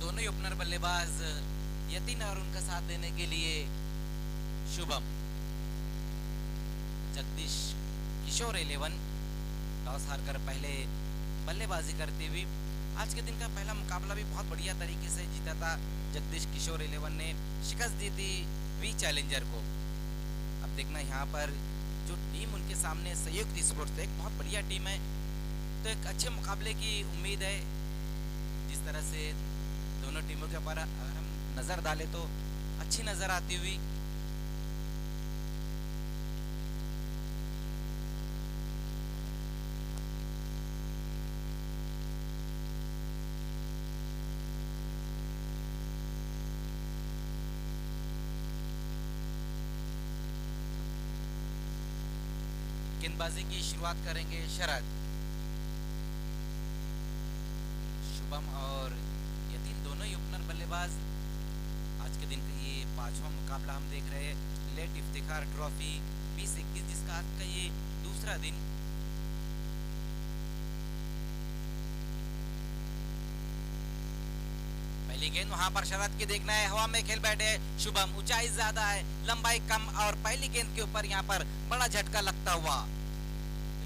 दोनों ही ओपनर बल्लेबाज यतीन और उनका साथ देने के लिए शुभम। जगदीश किशोर 11 टॉस हारकर पहले बल्लेबाजी करते हुए आज के दिन का पहला मुकाबला भी बहुत बढ़िया तरीके से जीता था। जगदीश किशोर 11 ने शिकस्त दी थी वी चैलेंजर को। अब देखना यहाँ पर जो टीम उनके सामने संयुक्त स्पोर्ट्स एक बहुत बढ़िया टीम है, तो एक अच्छे मुकाबले की उम्मीद है। जिस तरह से दोनों टीमों के ऊपर अगर हम नज़र डालें तो अच्छी नज़र आती हुई। गेंदबाजी की शुरुआत करेंगे शरद। शुभम और यतीन दोनों ही ओपनर बल्लेबाज। आज के दिन का ये 5वां मुकाबला हम देख रहे हैं लेट इफ्तिखार ट्रॉफी 2021, जिसका आज का ये दूसरा दिन। पहली गेंद वहां पर शरद की देखना है, हवा में खेल बैठे शुभम। ऊंचाई ज्यादा है, लंबाई कम, और पहली गेंद के ऊपर यहाँ पर बड़ा झटका लगता हुआ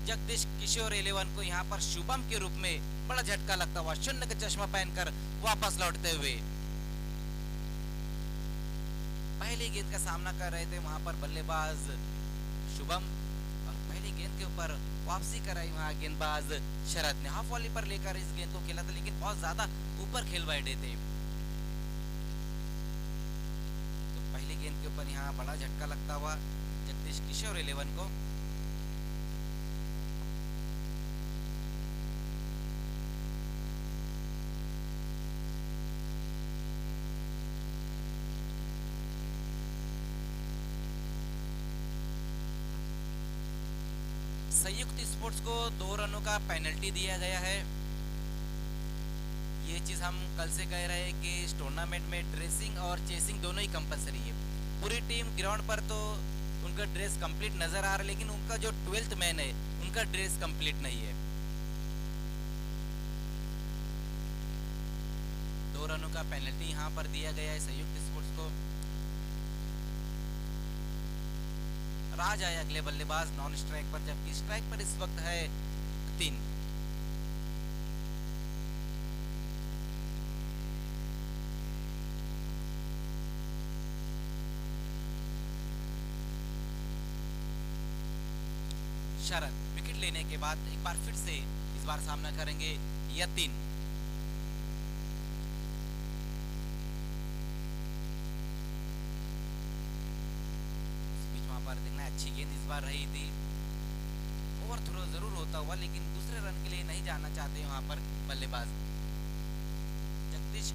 जगदीश किशोर 11 को यहाँ पर शुभम के रूप में बड़ा झटका लगता हुआ शून्य का चश्मा पहनकर वापस लौटते हुए पहली गेंद का सामना कर रहे थे वहां पर बल्लेबाज शुभम, और पहली गेंद के ऊपर वापसी कराई वहां गेंदबाज शरद ने। हाफ वॉली पर लेकर इस गेंद को खेला था, लेकिन बहुत ज्यादा ऊपर खेल बैठे थे। तो पहली गेंद के ऊपर यहाँ बड़ा झटका लगता हुआ जगदीश किशोर 11 को। संयुक्त स्पोर्ट्स को 2 रनों का पेनल्टी दिया गया है। ये चीज हम कल से कह रहे हैं कि इस टूर्नामेंट में ड्रेसिंग और चेसिंग दोनों ही कंपलसरी है। पूरी टीम ग्राउंड पर तो उनका ड्रेस कंप्लीट नजर आ रहा है, लेकिन उनका जो 12th मैन है उनका ड्रेस कंप्लीट नहीं है। 2 रनों का पेनल्टी यहाँ पर दिया गया है संयुक्त स्पोर्ट्स को। राज आए अगले बल्लेबाज नॉन स्ट्राइक पर, जबकि स्ट्राइक पर इस वक्त है 3। शरद विकेट लेने के बाद एक बार फिर से इस बार सामना करेंगे यतीन। देखना अच्छी गेंद इस बार रही थी, ओवर थ्रो जरूर होता हुआ, लेकिन दूसरे रन के लिए नहीं जाना चाहते वहां पर बल्लेबाज जगदीश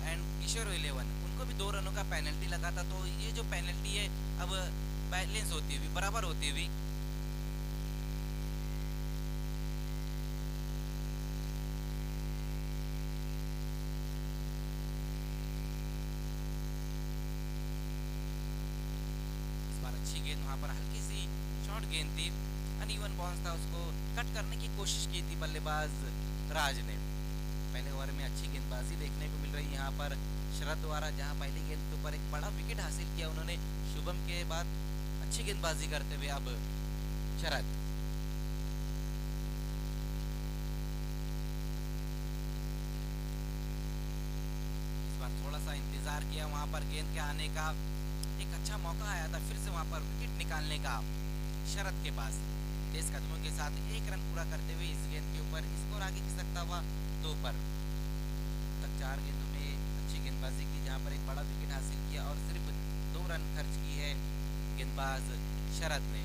एंड किशोर 11। उनको भी 2 रनों का पेनल्टी लगा था, तो ये जो पेनल्टी है अब बैलेंस होती हुई, बराबर होती हुई वहां पर हल्की सी शॉर्ट गेंद थी, अनइवन बाउंस था, उसको कट करने की कोशिश की थी बल्लेबाज राज ने। पहले ओवर में अच्छी गेंदबाजी देखने को मिल रही है यहाँ पर शरद द्वारा, जहां पहली गेंद के ऊपर एक बड़ा विकेट हासिल किया उन्होंने शुभम के बाद। अच्छी गेंदबाजी करते हुए अब शरद। इस बार थोड़ा सा इंतजार किया वहां पर गेंद के आने का, एक अच्छा मौका आया था फिर से वहां पर विकेट निकालने का शरद के पास। तेज कदमों के साथ 1 रन पूरा करते हुए इस गेंद के ऊपर स्कोर आगे खिसकता हुआ 2 पर। तक 4 गेंदों में अच्छी गेंदबाजी की, जहां पर एक बड़ा विकेट हासिल किया और सिर्फ 2 रन खर्च की है गेंदबाज शरद ने।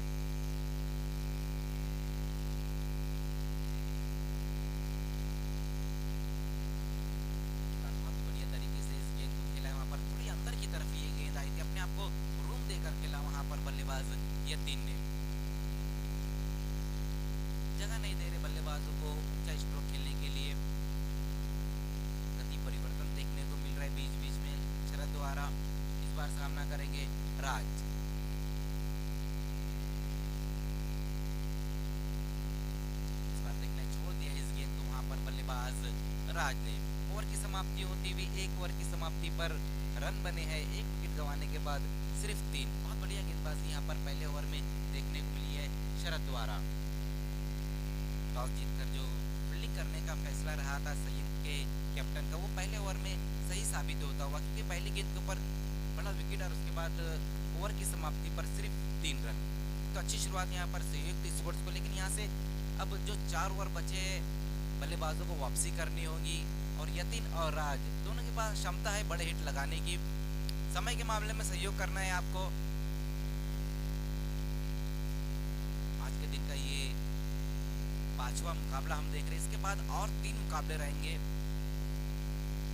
बहुत बढ़िया तरीके से इस गेंद को खेला है, वहां पर थोड़ी अंदर की तरफ ये गेंद आई थी, अपने आप को रूम देकर खेला वहां पर बल्लेबाज यतीन ने। जगह नहीं दे रहे बल्लेबाजों को ऊंचा स्ट्रोक खेलने के लिए। गति परिवर्तन देखने को मिल रहा है बीच बीच में शरद द्वारा। इस बार सामना करेंगे राज। इस बार देखना छोड़ दिया इस गेंद को वहां पर बल्लेबाज राज ने। ओवर की समाप्ति होती हुई 1 ओवर की समाप्ति पर रन बने हैं 1 विकेट गंवाने के बाद सिर्फ 3। बहुत बढ़िया गेंदबाजी यहाँ पर पहले ओवर में देखने को मिली है शरद द्वारा। टॉस जीतकर जो फील्डिंग करने का फैसला रहा था सैयद के कैप्टन का, वो पहले ओवर में सही साबित होता हुआ, क्योंकि पहली गेंद के ऊपर बड़ा विकेट और उसके बाद ओवर की समाप्ति पर सिर्फ 3 रन। तो अच्छी शुरुआत यहाँ पर संयुक्त स्पोर्ट्स को, लेकिन यहाँ से अब जो 4 ओवर बचे बल्लेबाजों को वापसी करनी होगी और यतीन और राज दोनों के पास क्षमता है बड़े हिट लगाने की। समय के मामले में सहयोग करना है आपको। आज के दिन का ये 5वां मुकाबला हम देख रहे हैं, इसके बाद और 3 मुकाबले रहेंगे।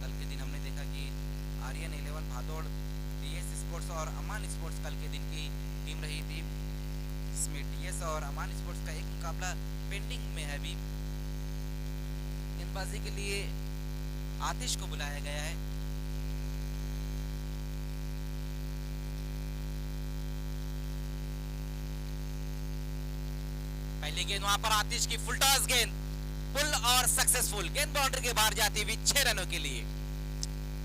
कल के दिन हमने देखा कि आर्यन 11 भादौड़, टीएस स्पोर्ट्स और अमान स्पोर्ट्स कल के दिन की टीम रही थी, जिसमें टीएस और अमान स्पोर्ट्स का एक मुकाबला पेंडिंग में है अभी। गेंदबाजी के लिए आतिश को बुलाया गया है। पहली गेंद वहां पर आतिश की फुल टॉस गेंद, पुल और सक्सेसफुल, गेंद बाउंड्री के बाहर जाती हुई 6 रनों के लिए।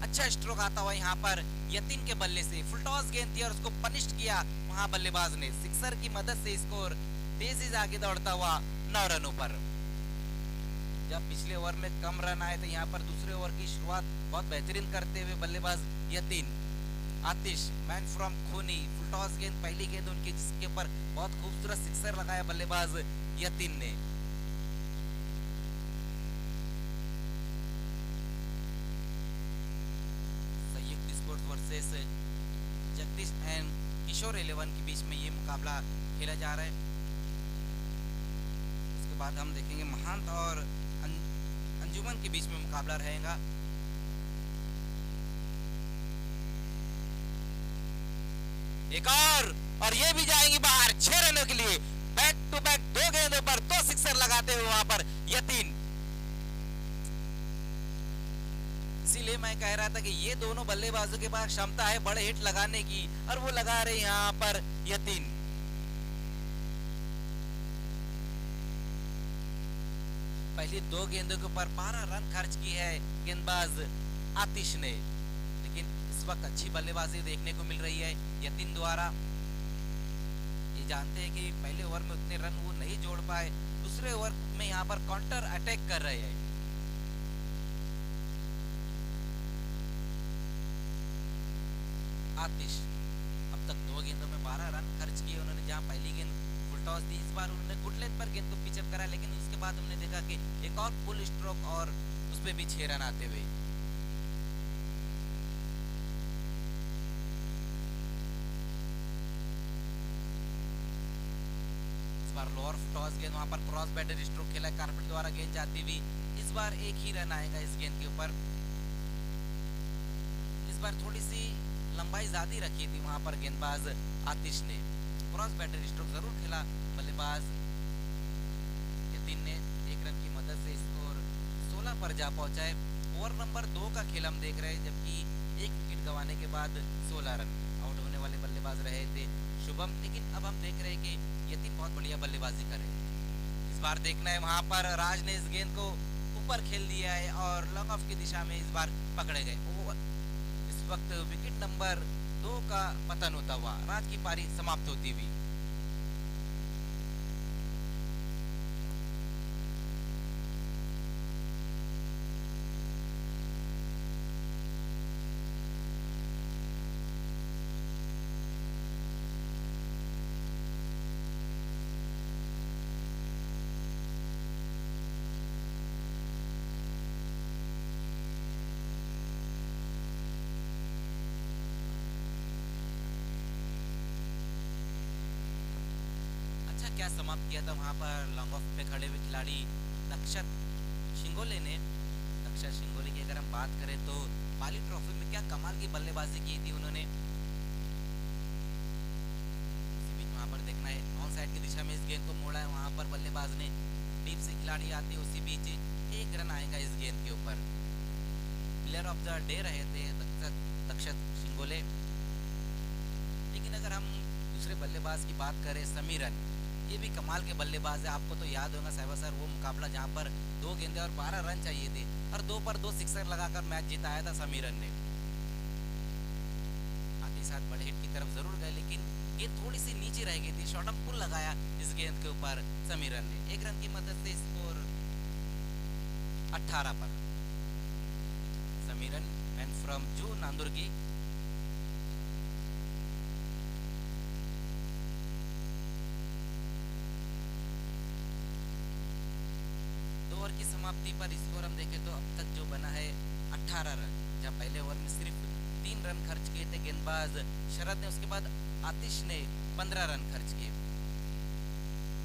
अच्छा स्ट्रोक आता हुआ यहाँ पर यतीन के बल्ले से, फुल टॉस गेंद थी और उसको पनिश्ड किया वहां बल्लेबाज ने। सिक्सर की मदद से स्कोर तेजी से आगे दौड़ता हुआ 9 रनों पर। जब पिछले ओवर में कम रन आए थे, यहाँ पर दूसरे ओवर की शुरुआत बहुत बेहतरीन करते हुए बल्लेबाज यतीन। आतिश मैन फ्रॉम खूनी, फुल टॉस गेंद पहली गेंद उनकी, जिसके ऊपर बहुत खूबसूरत सिक्सर लगाया बल्लेबाज यतीन ने। संयुक्त स्पोर्ट्स वर्सेस जगदीश एंड किशोर 11 के बीच में ये मुकाबला खेला जा रहा है। उसके बाद हम देखेंगे महंत और अंजुमन के बीच में मुकाबला रहेगा। एक और ये भी जाएंगी बाहर 6 रनों के लिए। बैक टू बैक 2 गेंदों पर 2 सिक्सर लगाते हुए वहां पर यतीन। इसीलिए मैं कह रहा था कि ये दोनों बल्लेबाजों के पास क्षमता है बड़े हिट लगाने की, और वो लगा रहे यहाँ पर यतीन। पहली 2 गेंदों के ऊपर 12 रन खर्च की है गेंदबाज आतिश ने, लेकिन इस वक्त अच्छी बल्लेबाजी देखने को मिल रही है यतीन द्वारा। ये जानते हैं कि पहले ओवर में उतने रन वो नहीं जोड़ पाए, दूसरे ओवर में यहाँ पर काउंटर अटैक कर रहे हैं। आतिश अब तक 2 गेंदों में 12 रन खर्च किए उन्होंने, जहां पहली गेंद फुल टॉस दी, इस बार उन्होंने गुड लेंथ पर गेंद को पिचअप करा, लेकिन उसके बाद हमने देखा कि एक और फुल स्ट्रोक और उसपे भी 6 रन आते हुए। इस बार लोअर टॉस गेंद, वहां पर क्रॉस बैटर स्ट्रोक खेला कारपेट द्वारा गेंद जाती हुई। इस बार एक ही रन आएगा इस गेंद के ऊपर। इस बार थोड़ी सी लंबाई ज्यादा रखी थी वहां पर गेंदबाज आतिश ने। क्रॉस बैटर स्ट्रोक जरूर खेला बल्लेबाज यतीन ने, 1 रन की मदद से स्कोर 16 पर जा पहुंचा है। ओवर नंबर 2 का खेल हम देख रहे हैं, जबकि 1 विकेट गंवाने के बाद 16 रन। आउट होने वाले बल्लेबाज रहे थे शुभम, लेकिन अब हम देख रहे हैं कि यतीन बहुत बढ़िया बल्लेबाजी कर रहे हैं। इस बार देखना है वहां पर राज ने इस गेंद को ऊपर खेल दिया है और लॉन्ग ऑफ की दिशा में इस बार पकड़े गए। इस वक्त विकेट नंबर 2 का पतन होता हुआ राज की पारी समाप्त होती हुई। क्या समाप्त किया था वहां पर लॉन्ग ऑफ पे खड़े हुए खिलाड़ी नक्षत शिंगोले ने। नक्षत शिंगोले की अगर हम बात करें तो बाली ट्रॉफी में क्या कमाल की बल्लेबाजी की थी उन्होंने। इसी बीच वहां पर देखना है ऑन साइड की दिशा में इस गेंद को मोड़ा है वहां पर बल्लेबाज ने, डीप से खिलाड़ी आते हैं, उसी बीच 1 रन आएगा इस गेंद के ऊपर। प्लेयर ऑफ द डे रहे थे नक्षत शिंगोले। लेकिन अगर हम दूसरे बल्लेबाज की बात करें समीरन, ये भी कमाल के बल्लेबाज है। आपको तो याद होगा साहिबा सर वो मुकाबला जहाँ पर 2 गेंदें और 12 रन चाहिए थे और 2 पर 2 सिक्सर लगाकर मैच जिताया था समीरन ने। आते साथ बड़े हिट की तरफ जरूर गए लेकिन गेंद थोड़ी सी नीचे रह गई थी। शॉर्ट ऑन पुल लगाया इस गेंद के ऊपर समीरन ने। 1 रन की मदद से स्कोर 18 पर। समीरन मैन फ्रॉम जू नांदुर्गी। ओवर की समाप्ति पर स्कोर हम देखें तो अब तक जो बना है 18 रन, जहां पहले ओवर में सिर्फ 3 रन खर्च किए थे गेंदबाज शरद ने, उसके बाद आतिश ने 15 रन खर्च किए।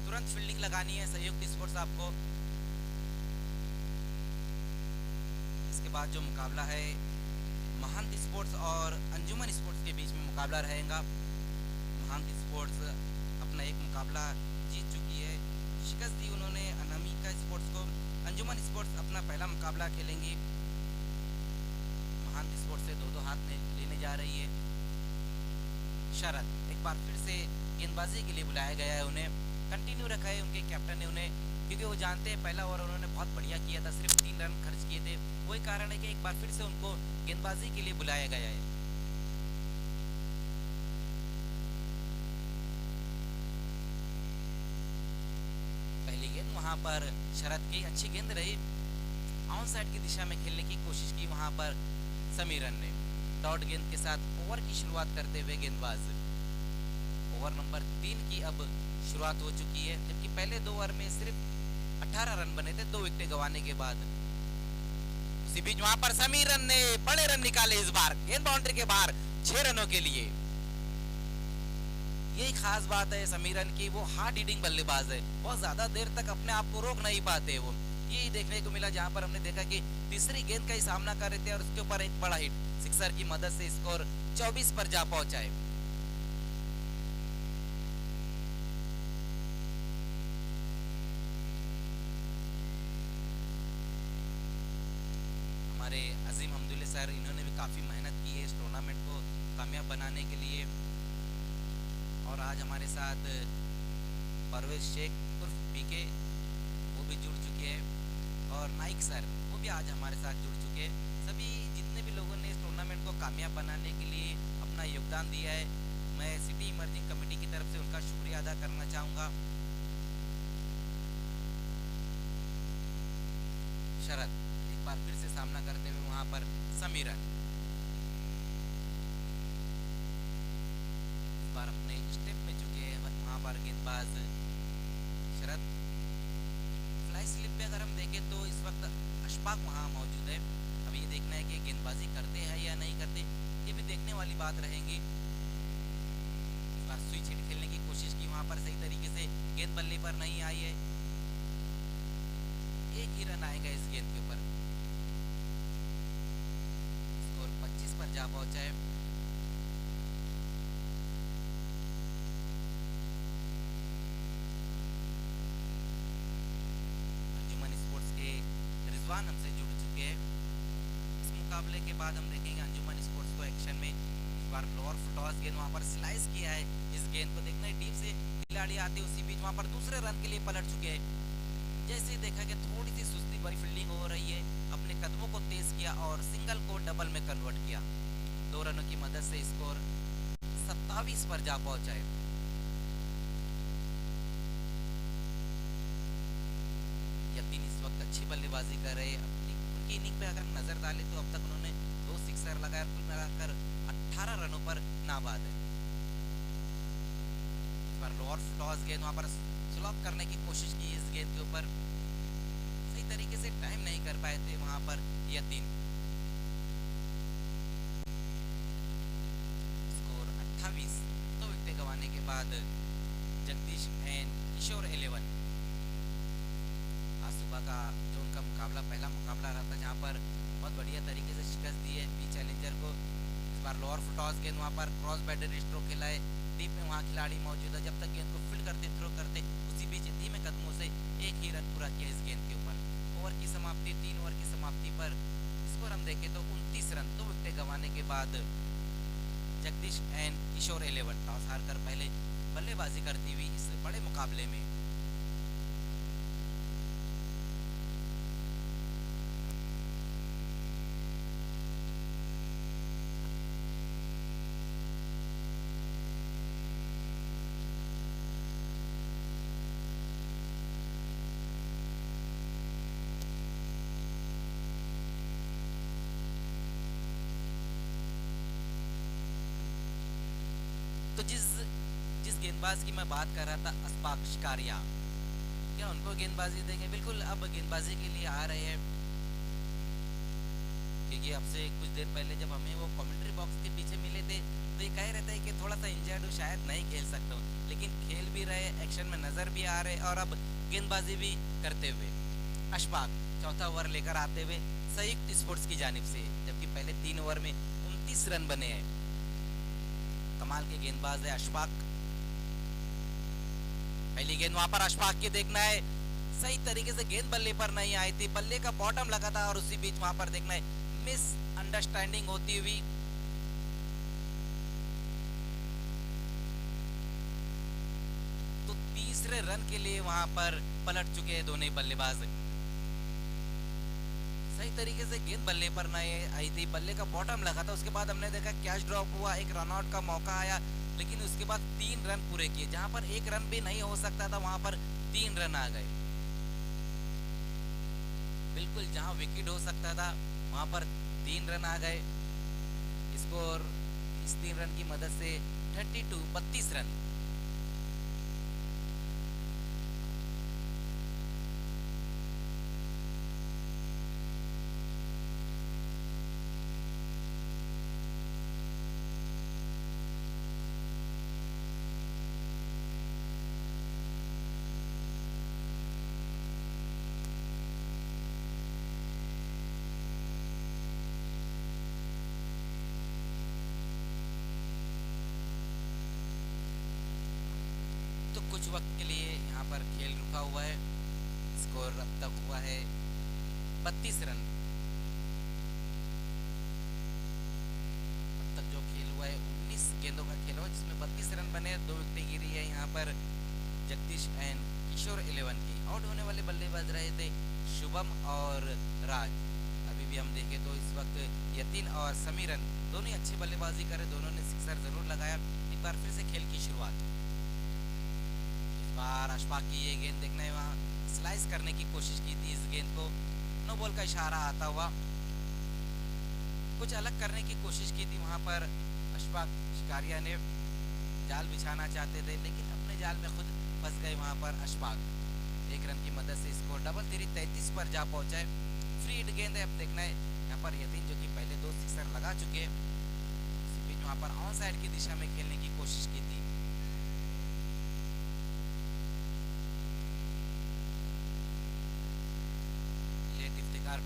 तुरंत फील्डिंग लगानी है संयुक्त स्पोर्ट्स आपको। इसके बाद जो मुकाबला है महंत स्पोर्ट्स और अंजुमन स्पोर्ट्स के बीच में मुकाबला रहेगा। महंत स्पोर्ट्स अपना एक मुकाबला जीत चुकी है, शिकस्त दी उन्होंने अनामिका स्पोर्ट्स को। अंजुमन स्पोर्ट्स अपना पहला मुकाबला खेलेंगी। महंत स्पोर्ट्स से 2-2 हाथ में लेने जा रही है। शरद एक बार फिर से गेंदबाजी के लिए बुलाया गया है, उन्हें कंटिन्यू रखा है उनके कैप्टन ने उन्हें, क्योंकि वो जानते हैं पहला ओवर उन्होंने बहुत बढ़िया किया था, सिर्फ 3 रन खर्च किए थे। वही कारण है कि एक बार फिर से उनको गेंदबाजी के लिए बुलाया गया है। पहली गेंद वहां पर शरद की अच्छी गेंद रही, ऑन साइड की दिशा में खेलने की कोशिश की वहां पर समीरन ने। डॉट गेंद के साथ ओवर की शुरुआत करते हुए गेंदबाज। ओवर नंबर 3 की अब शुरुआत हो चुकी है, जबकि पहले 2 ओवर में सिर्फ 18 रन बने थे 2 विकेट गंवाने के बाद। उसी बीच वहां पर समीरन ने बड़े रन निकाले इस बार, गेंद बाउंड्री के बाहर 6 रनों के लिए। यही खास बात है समीरन की, वो हार्ड हिटिंग बल्लेबाज है, बहुत ज्यादा देर तक अपने आप को रोक नहीं पाते वो। यही देखने को मिला जहां पर हमने देखा कि तीसरी गेंद का ही सामना कर रहे थे और उसके ऊपर एक बड़ा हिट सिक्सर की मदद से स्कोर 24 पर जा पहुंचा है। हमारे अजीम हमदुल्ले सर, इन्होंने भी काफी मेहनत की है इस टूर्नामेंट को कामयाब बनाने के लिए। और आज हमारे साथ परवेज शेख उर्फ पीके वो भी जुड़ चुके हैं और नाइक सर वो भी आज हमारे साथ जुड़ चुके हैं। सभी जितने भी लोगों ने इस टूर्नामेंट को कामयाब बनाने के लिए अपना योगदान दिया है, मैं सिटी इमर्जिंग कमेटी की तरफ से उनका शुक्रिया अदा करना चाहूँगा। शरद एक बार फिर से सामना करते हुए वहाँ पर समीरन, अपने स्टेप में चुके हैं वहां पर गेंदबाज शरद। फ्लाई स्लिप पे अगर हम देखें तो इस वक्त अशफाक वहां मौजूद है। अब ये देखना है कि गेंदबाजी करते हैं या नहीं करते, ये भी देखने वाली बात रहेगी। इस बार स्विच हिट खेलने की कोशिश की वहां पर, सही तरीके से गेंद बल्ले पर नहीं आई है। एक ही रन आएगा इस गेंद के ऊपर। स्कोर 25 पर जा पहुंचा है। रिजवान हमसे जुड़ चुके हैं। इस मुकाबले के बाद हम देखेंगे अंजुमन स्पोर्ट्स को एक्शन में। इस बार लोअर फुटॉस गेंद वहां पर स्लाइस किया है, इस गेंद को देखना है डीप से खिलाड़ी आते उसी बीच वहां पर दूसरे रन के लिए पलट चुके हैं। जैसे देखा कि थोड़ी सी सुस्ती भरी फील्डिंग हो रही है, अपने कदमों को तेज किया और सिंगल को डबल में कन्वर्ट किया। 2 रनों की मदद से स्कोर 27 पर जा पहुंचा है। इस वक्त अच्छी बल्लेबाजी कर रहे हैं। उनकी इनिंग पे अगर नजर डालें तो अब तक उन्होंने 2 सिक्सर लगाया, कुल मिलाकर 18 रनों पर नाबाद है। इस बार लोअर टॉस गेंद वहां पर स्लॉप करने की कोशिश की इस गेंद के ऊपर, सही तरीके से टाइम नहीं कर पाए थे वहां पर यतीन। स्कोर 28, 2 विकेट गंवाने के बाद जगदीश एंड किशोर 11। सुबह का जो उनका मुकाबला पहला मुकाबला रहा था जहां पर बहुत बढ़िया तरीके से शिकस्त दी है बी चैलेंजर को। इस बार लोअर फुटॉस गेंद वहां पर क्रॉस बैटर स्ट्रोक खेला है, डीप में वहां खिलाड़ी मौजूद है। जब तक गेंद को फील्ड करते थ्रो करते उसी बीच धीमे कदमों से एक ही रन पूरा किया इस गेंद के ऊपर। ओवर की समाप्ति 3 ओवर की समाप्ति पर स्कोर हम देखें तो 29 रन, 2 विकेट गंवाने के बाद जगदीश एंड किशोर 11 टॉस हारकर पहले बल्लेबाजी करती हुई इस बड़े मुकाबले में। तो जिस जिस गेंदबाज की मैं बात कर रहा था, अशफाक शिकारिया, क्या उनको गेंदबाजी देंगे? बिल्कुल, अब गेंदबाजी के लिए आ रहे हैं। क्योंकि अब से कुछ देर पहले जब हमें वो कमेंट्री बॉक्स के पीछे मिले थे तो ये कह रहे थे कि थोड़ा सा इंजर्ड हूँ, शायद नहीं खेल सकता हूँ, लेकिन खेल भी रहे, एक्शन में नजर भी आ रहे और अब गेंदबाजी भी करते हुए अशफाक चौथा ओवर लेकर आते हुए संयुक्त स्पोर्ट्स की जानिब से, जबकि पहले 3 ओवर में 29 रन बने हैं। कमाल के गेंदबाज है अशफाक। पहली गेंद वहां पर अशफाक की देखना है, सही तरीके से गेंद बल्ले पर नहीं आई थी, बल्ले का बॉटम लगा था और उसी बीच वहां पर देखना है मिस अंडरस्टैंडिंग होती हुई। तो तीसरे रन के लिए वहां पर पलट चुके हैं दोनों बल्लेबाज। सही तरीके से गेंद बल्ले पर नहीं आई थी, बल्ले का बॉटम लगा था, उसके बाद हमने देखा कैच ड्रॉप हुआ, एक रन आउट का मौका आया, लेकिन उसके बाद 3 रन पूरे किए। जहां पर 1 रन भी नहीं हो सकता था वहां पर 3 रन आ गए। बिल्कुल, जहां विकेट हो सकता था वहां पर 3 रन आ गए। स्कोर इस 3 रन की मदद से 32 रन। तो कुछ वक्त के लिए यहाँ पर खेल रुका हुआ है। स्कोर अब तक हुआ है 32 रन। अब तक जो खेल हुआ है 19 गेंदों का खेल हुआ, जिसमें 32 रन बने, 2 विकेटें गिरी है यहाँ पर जगदीश एंड किशोर 11 की। आउट होने वाले बल्लेबाज रहे थे शुभम और राज। अभी भी हम देखें तो इस वक्त यतिन और समीरन दोनों ही अच्छी बल्लेबाजी करे, दोनों ने सिक्सर जरूर लगाया। एक बार फिर से खेल की शुरुआत। बार अशफाक की ये गेंद देखना है, वहां स्लाइस करने की कोशिश की थी, इस गेंद को नो बॉल का इशारा आता हुआ कुछ अलग करने की कोशिश की थी। वहां पर अशफाक शिकारिया ने जाल बिछाना चाहते थे, लेकिन अपने जाल में खुद फंस गए वहां पर अशफाक। 1 रन की मदद से स्कोर डबल 33 पर जा पहुंचा है। फ्री हिट गेंद है। अब देखना है यहाँ पर यतीन, जो कि पहले 2 सिक्सर लगा चुके हैं, इसी बीच वहां पर ऑन साइड की दिशा में खेलने की कोशिश की थी।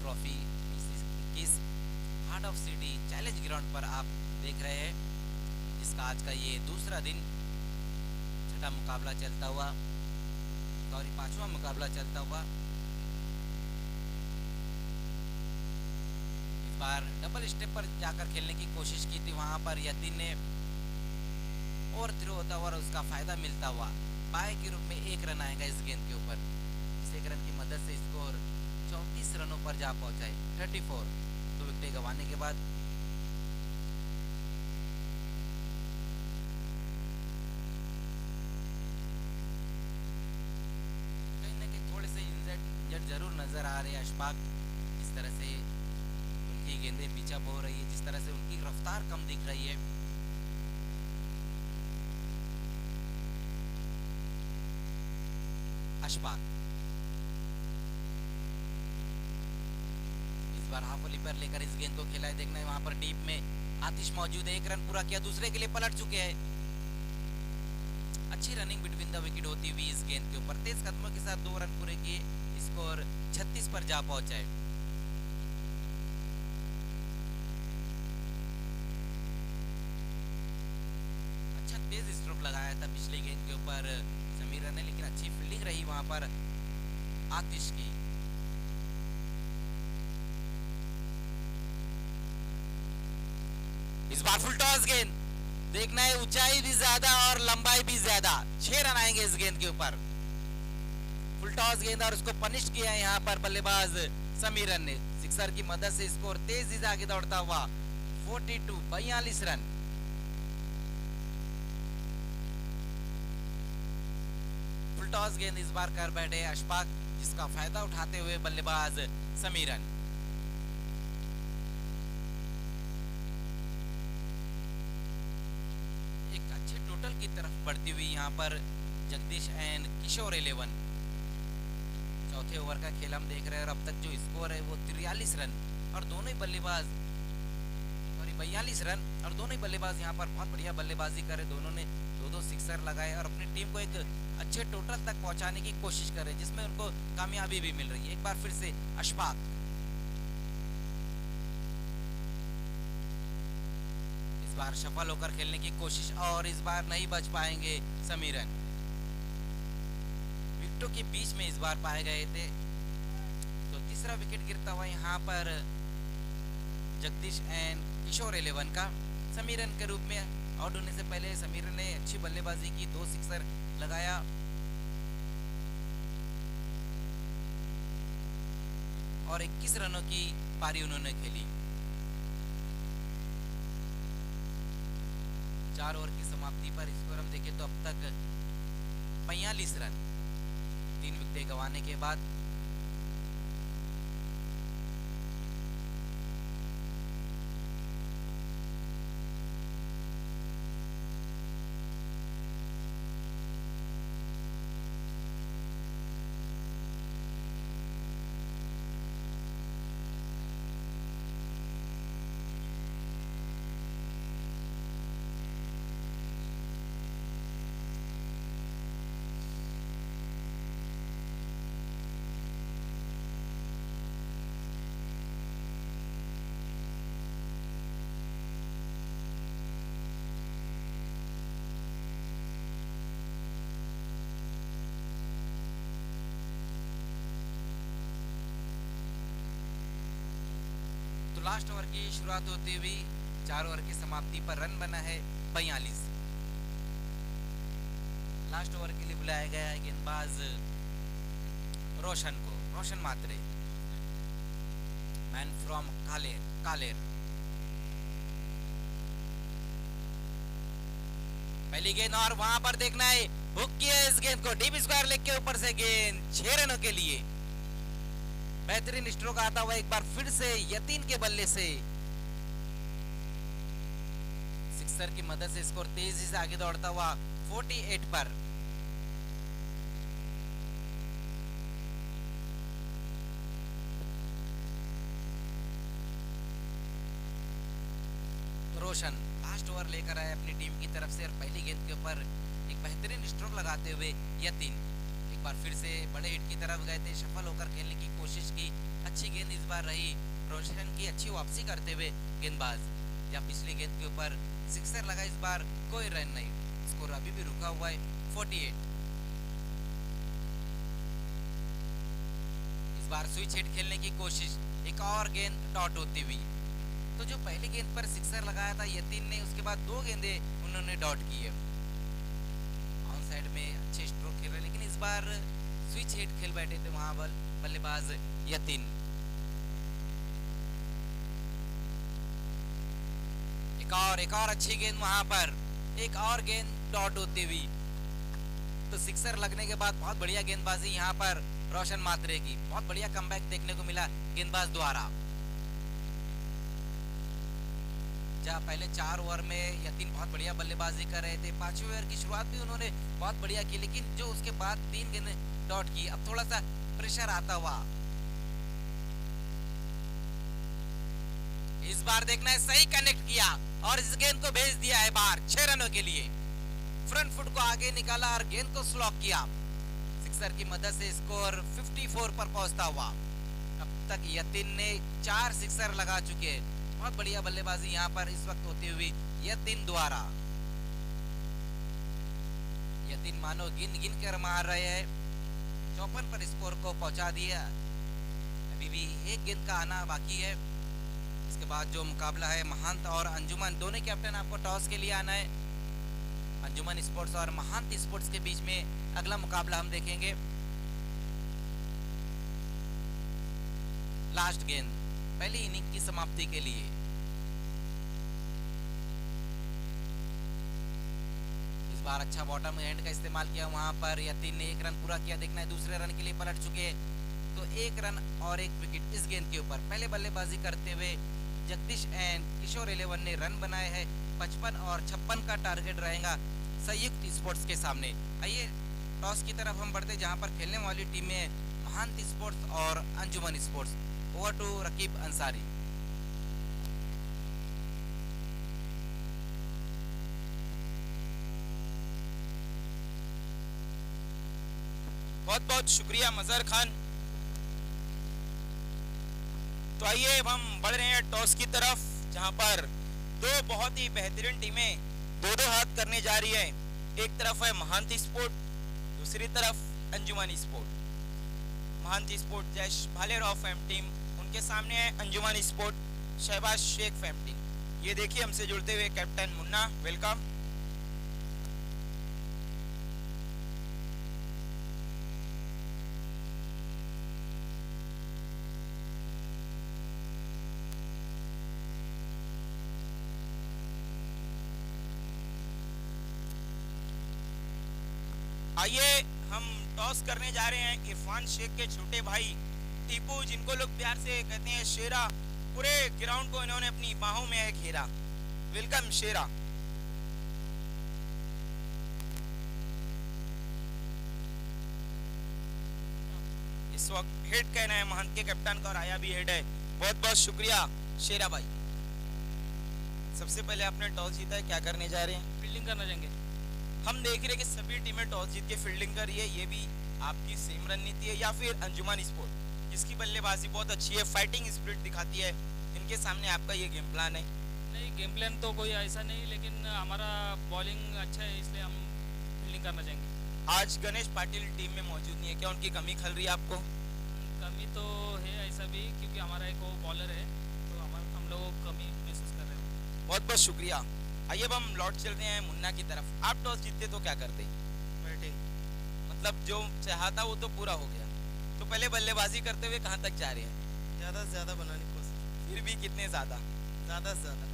Trophy 2021 heart of city challenge ground पर आप देख रहे हैं, जिसका आज का ये दूसरा दिन, छठा मुकाबला चलता हुआ, सॉरी 5वां मुकाबला चलता हुआ। इस बार डबल स्टेप पर जाकर खेलने की कोशिश की थी, वहां पर यतीन ने ओवर थ्रो होता हुआ और उसका फायदा मिलता हुआ बाय के रूप में 1 रन आएगा इस गेंद के ऊपर। इस 1 रन की मदद से स्कोर 34 रनों पर जा पहुंचा है, 34। 2 विकेट गंवाने के बाद कहीं ना कहीं थोड़े से इंजर्ड जरूर नजर आ रहे हैं अशफाक। जिस तरह से उनकी गेंदें पीछा हो रही है, जिस तरह से उनकी रफ्तार कम दिख रही है। अशफाक हाफ वॉली पर लेकर इस गेंद को खेला है। देखना है वहां पर डीप में आतिश मौजूद है, 1 रन पूरा किया, दूसरे के लिए पलट चुके हैं। अच्छी रनिंग बिटवीन द विकेट होती हुई इस गेंद के ऊपर, तेज कदमों के साथ 2 रन पूरे किए, स्कोर 36 पर जा पहुंचा है। अच्छा तेज स्ट्रोक लगाया था पिछली गेंद के ऊपर समीर ने, लेकिन अच्छी फील्डिंग रही वहां पर आतिश की। इस बार फुल टॉस गेंद देखना है ऊंचाई भी ज्यादा और लंबाई भी ज्यादा। 6 रन आएंगे इस गेंद के ऊपर। फुल टॉस गेंद और उसको पनिश किया है यहाँ पर बल्लेबाज समीरन ने। सिक्सर की मदद से स्कोर तेजी से आगे दौड़ता हुआ 42 रन। फुल टॉस गेंद इस बार कर बैठे अशफाक, जिसका फायदा उठाते हुए बल्लेबाज समीरन। एक अच्छे टोटल की तरफ बढ़ती हुई यहाँ पर जगदीश एंड किशोर 11। चौथे ओवर का खेल हम देख रहे हैं और अब तक जो स्कोर है वो 43 रन और दोनों ही बल्लेबाज, सॉरी 42 रन और दोनों ही बल्लेबाज यहाँ पर बहुत बढ़िया बल्लेबाजी करे। दोनों ने दो सिक्सर लगाए और अपनी टीम को एक अच्छे टोटल तक पहुंचाने की कोशिश करे, जिसमें उनको कामयाबी भी मिल रही है। एक बार फिर से अशफाक, इस बार सफल होकर खेलने की कोशिश और इस बार नहीं बच पाएंगे समीरन। विकेटों के बीच में इस बार पाए गए थे। तो तीसरा विकेट गिरता हुआ यहाँ पर जगदीश एंड किशोर 11 का समीरन के रूप में। आउट होने से पहले समीरन ने अच्छी बल्लेबाजी की, 2 सिक्सर लगाया। और 21 रनों की पारी उन्होंने खेली। 4 ओवर की समाप्ति पर स्कोर हम देखें तो अब तक 45 रन, 3 विकेट गंवाने के बाद। तो लास्ट ओवर की शुरुआत होती हुई 4 ओवर की समाप्ति पर रन बना है 42। लास्ट ओवर के लिए बुलाया गया है गेंदबाज रोशन मात्रे, मैन फ्रॉम कालेर। पहली गेंद और वहां पर देखना है, हुक किया इस गेंद को डीप स्क्वायर लेग के ऊपर से गेंद 6 रनों के लिए। बेहतरीन स्ट्रोक आता हुआ एक बार फिर से यतीन के बल्ले से। सिक्सर की मदद से स्कोर तेजी से आगे दौड़ता हुआ 48 पर। रोशन लास्ट ओवर लेकर आए अपनी टीम की तरफ से और पहली गेंद के ऊपर एक बेहतरीन स्ट्रोक लगाते हुए यतीन एक बार फिर से बड़े हिट की तरफ गए थे, सफल होकर खेलने की कोशिश की। अच्छी गेंद इस बार रही रोशन की, अच्छी वापसी करते हुए गेंदबाज। या पिछली गेंद के ऊपर सिक्सर लगा, इस बार कोई रन नहीं, स्कोर अभी भी रुका हुआ है 48। इस बार स्विच हिट खेलने की कोशिश, एक और गेंद डॉट होती हुई। तो जो पहली गेंद पर सिक्सर लगाया था यतीन ने, उसके बाद 2 गेंदे उन्होंने डॉट की है। ऑन साइड में अच्छे स्ट्रोक खेल रहे, लेकिन इस बार स्विच हिट खेल बैठे थे वहां बल्लेबाज यतीन। एक और अच्छी गेंद वहां पर, एक और गेंद डॉट होती हुई। तो सिक्सर लगने के बाद बहुत बढ़िया गेंदबाजी यहाँ पर रोशन मात्रे की, बहुत बढ़िया कमबैक देखने को मिला गेंदबाज द्वारा। जहाँ पहले 4 ओवर में यतीन बहुत बढ़िया बल्लेबाजी कर रहे थे, 5वें ओवर की शुरुआत भी उन्होंने बहुत बढ़िया की, लेकिन जो उसके बाद 3 गेंद डॉट की, अब थोड़ा सा प्रेशर आता हुआ। इस बार देखना है, सही कनेक्ट किया और इस गेंद को भेज दिया है बाहर 6 रनों के लिए। फ्रंट फुट को आगे निकाला और गेंद को स्लॉक किया। सिक्सर की मदद से स्कोर 54 पर पहुंचता हुआ। अब तक यतीन ने 4 सिक्सर लगा चुके हैं। बहुत बढ़िया बल्लेबाजी यहाँ पर इस वक्त होती हुई यतीन द्वारा। यतीन मानो गिन कर मार रहे हैं। 54 पर स्कोर को पहुंचा दिया। अभी भी एक गेंद का आना बाकी है। उसके बाद जो मुकाबला है महंत और अंजुमन, दोनों कैप्टन आपको टॉस के लिए आना है। अंजुमन स्पोर्ट्स और महंत स्पोर्ट्स के बीच में अगला मुकाबला हम देखेंगे। लास्ट गेंद पहली इनिंग की समाप्ति के लिए। इस बार अच्छा बॉटम हैंड का इस्तेमाल किया वहां पर। यतीन ने एक रन पूरा किया, देखना है दूसरे रन के लिए पलट चुके, तो एक रन और एक विकेट इस गेंद के ऊपर। पहले बल्लेबाजी करते हुए जगदीश एंड किशोर 11 ने रन बनाए हैं। 55 और 56 का टारगेट रहेगा संयुक्त स्पोर्ट्स के सामने। आइए टॉस की तरफ हम बढ़ते, जहां पर खेलने वाली टीमें महंत स्पोर्ट्स और Anjuman sports. Over to Raqib Ansari. बहुत बहुत शुक्रिया मजहर खान। तो आइए अब हम बढ़ रहे हैं टॉस की तरफ, जहां पर दो बहुत ही बेहतरीन टीमें दो दो हाथ करने जा रही है। एक तरफ है महंत स्पोर्ट, दूसरी तरफ Anjuman sport. Mahant sport Jaish Bhalerao fam team, उनके सामने है Anjuman sport Shahbaz Shaikh fam team. ये देखिए हमसे जुड़ते हुए कैप्टन मुन्ना, वेलकम। आइए हम टॉस करने जा रहे हैं इरफान शेख के छोटे भाई टीपू, जिनको लोग प्यार से कहते हैं शेरा। पूरे ग्राउंड को इन्होंने अपनी बाहों में घेरा। वेलकम शेरा। इस वक्त हेड कहना है महंत के कैप्टन का और आया भी हेड है। बहुत बहुत शुक्रिया शेरा भाई। सबसे पहले आपने टॉस जीता है, क्या करने जा रहे हैं? फील्डिंग करना चाहेंगे। हम देख रहे हैं कि सभी टीमें टॉस जीत के फील्डिंग कर रही है। ये भी आपकी सेम रणनीति है या फिर अंजुमन स्पोर्ट जिसकी बल्लेबाजी बहुत अच्छी है, फाइटिंग स्पिरिट दिखाती है, इनके सामने आपका ये गेम प्लान है? नहीं, गेम प्लान तो कोई ऐसा नहीं, लेकिन हमारा बॉलिंग अच्छा है, इसलिए हम फील्डिंग करना चाहेंगे। आज गणेश पाटिल टीम में मौजूद नहीं है, क्या उनकी कमी खल रही है आपको? कमी तो है ऐसा भी, क्योंकि हमारा एक वो बॉलर है, तो हम लोग कमी महसूस कर रहे हैं। बहुत बहुत शुक्रिया। आइए अब हम लौट चलते हैं मुन्ना की तरफ। आप टॉस जीतते तो क्या करते? बैटिंग। मतलब जो चाहता वो तो पूरा हो गया, तो पहले बल्लेबाजी करते हुए कहाँ तक जा रहे हैं? ज़्यादा से ज़्यादा बनाने की कोशिश। फिर भी कितने ज़्यादा? ज़्यादा से ज़्यादा।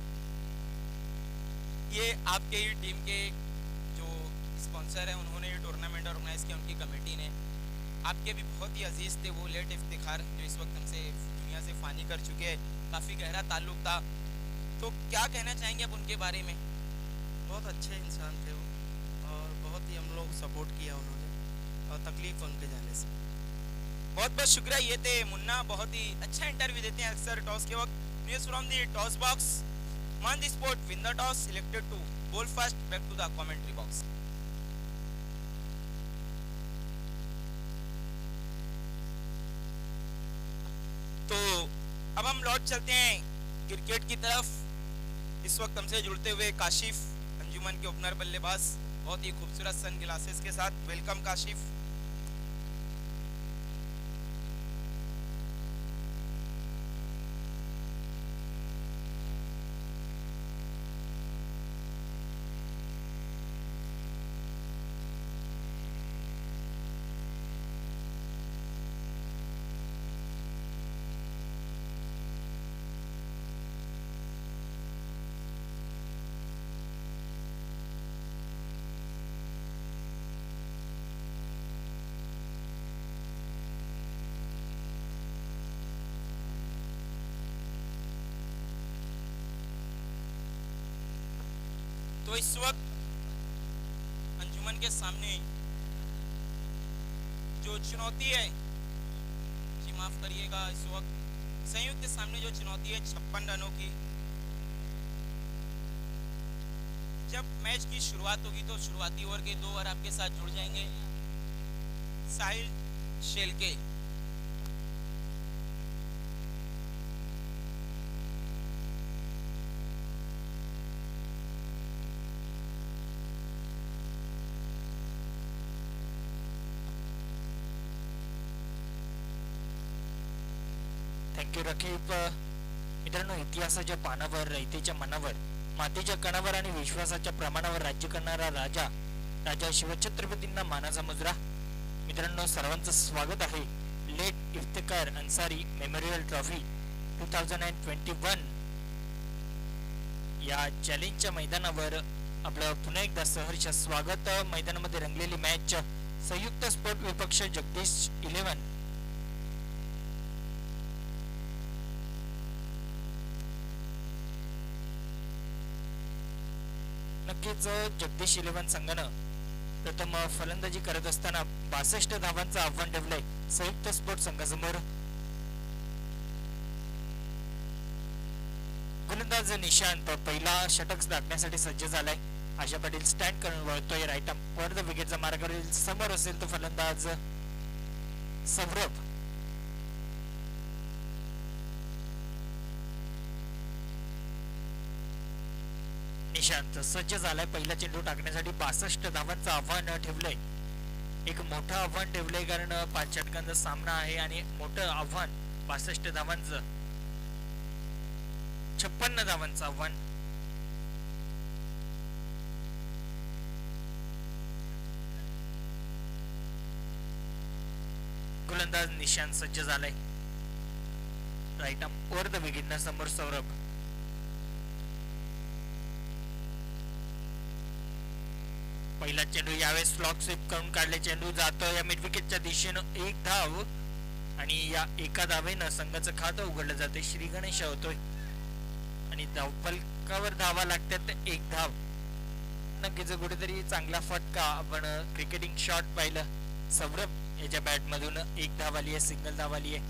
ये आपके ही टीम के जो स्पॉन्सर हैं उन्होंने ये टूर्नामेंट ऑर्गेनाइज किया, उनकी कमेटी ने। आपके भी बहुत ही अजीज थे वो लेट इफ्तिखार, जो इस वक्त हमसे दुनिया से फानी कर चुके हैं। काफ़ी गहरा ताल्लुक था, तो क्या कहना चाहेंगे आप उनके बारे में? बहुत अच्छे इंसान थे वो, और बहुत ही हम लोग सपोर्ट किया उन्होंने, और तकलीफ उनके जाने से। बहुत बहुत शुक्रिया। ये थे मुन्ना, बहुत ही अच्छा इंटरव्यू देते हैं अक्सर टॉस के वक्त। News from the toss box. Mahant sport win the toss, selected to bowl first, back to the commentary box. तो अब हम लौट चलते हैं क्रिकेट की तरफ। इस वक्त हमसे जुड़ते हुए काशिफ, अंजुमन के ओपनर बल्लेबाज, बहुत ही खूबसूरत सन ग्लासेस के साथ। वेलकम काशिफ। तो इस वक्त अंजुमन के सामने जो चुनौती है, जी माफ करिएगा, इस वक्त संयुक्त के सामने जो चुनौती है 56 रनों की। जब मैच की शुरुआत होगी तो शुरुआती ओवर के 2 ओवर आपके साथ जुड़ जाएंगे साहिल शेलके। Thank you, Rakib. मित्रांनो, इतिहासाच्या पानावर, रयतेच्या मनावर, मातीच्या कणावर आणि विश्वासाच्या प्रमाणावर राज्य करणारा राजा राजा शिवछत्रपतींना मानाचा मुजरा. मित्रांनो, सर्वांचं स्वागत आहे late Iftikhar Ansari Memorial Trophy 2021 या चॅलेंजच्या मैदानावर. आपलं पुन्हा एकदा सहर्ष स्वागत. मैदानामध्ये रंगलेली मॅच संयुक्त स्पोर्ट विपक्ष जगदीश 11. नक्कीच जगदीश 11 संघानं प्रथम फलंदाजी करत असताना 62 धावांचं आव्हान ठेवलंय संयुक्त स्पोर्ट संघासमोर. गोलंदाज निशांत पहिला षटक टाकण्यासाठी सज्ज झालाय. आशा पाटील स्टँड करून वळतोय. राईट आर्म वर द विकेटचा मार्गावरील समोर असेल तो फलंदाज सौरभ. निशांत सज्ज झालाय पहिला चेंडू टाकण्यासाठी. 62 धावांचं आव्हान ठेवलंय. एक मोठं आव्हान ठेवलंय कारण 5 षटकांचा सामना आहे आणि मोठं आव्हान 62 धावांचं, 56 धावांचं आव्हान. गोलंदाज निशांत सज्ज झालाय. Right arm over the wicket समोर सौरभ. पहिला चेंडू यावेळेस फ्लॉक स्वीप करून काढले. चेंडू जातो या मिड विकेटच्या दिशेनं. एक धाव आणि या एका धावेनं संघाचं खातं उघडलं जाते. श्री गणेश होतोय आणि धावफलकावर धावा लागतात. एक धाव. नक्कीच कुठेतरी चांगला फटका आपण क्रिकेटिंग शॉट पाहिलं. सौरभ याच्या बॅट मधून एक धाव आली आहे, सिंगल धाव आली आहे.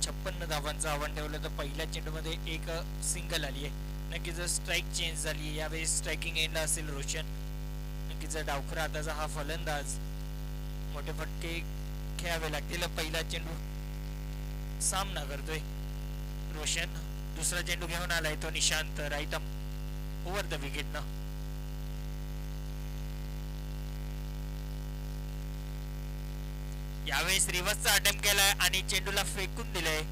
56 धावांचं आव्हान ठेवलं तर पहिल्या चेंडू मध्ये एक सिंगल आली आहे. नक्कीच स्ट्राईक चेंज झाली. यावेळेस स्ट्रायकिंग एंडला असेल रोशन. नक्कीच डावखरा हाताचा हा फलंदाज. मोठे फटके खेळावे लागतील. पहिला चेंडू सामना करतोय रोशन. दुसरा चेंडू घेऊन आलाय तो Nishant. Right arm over the wicket ना. यावेळेस रिव्हर्सचा अटेम्प्ट केलाय आणि चेंडूला फेकून दिलंय.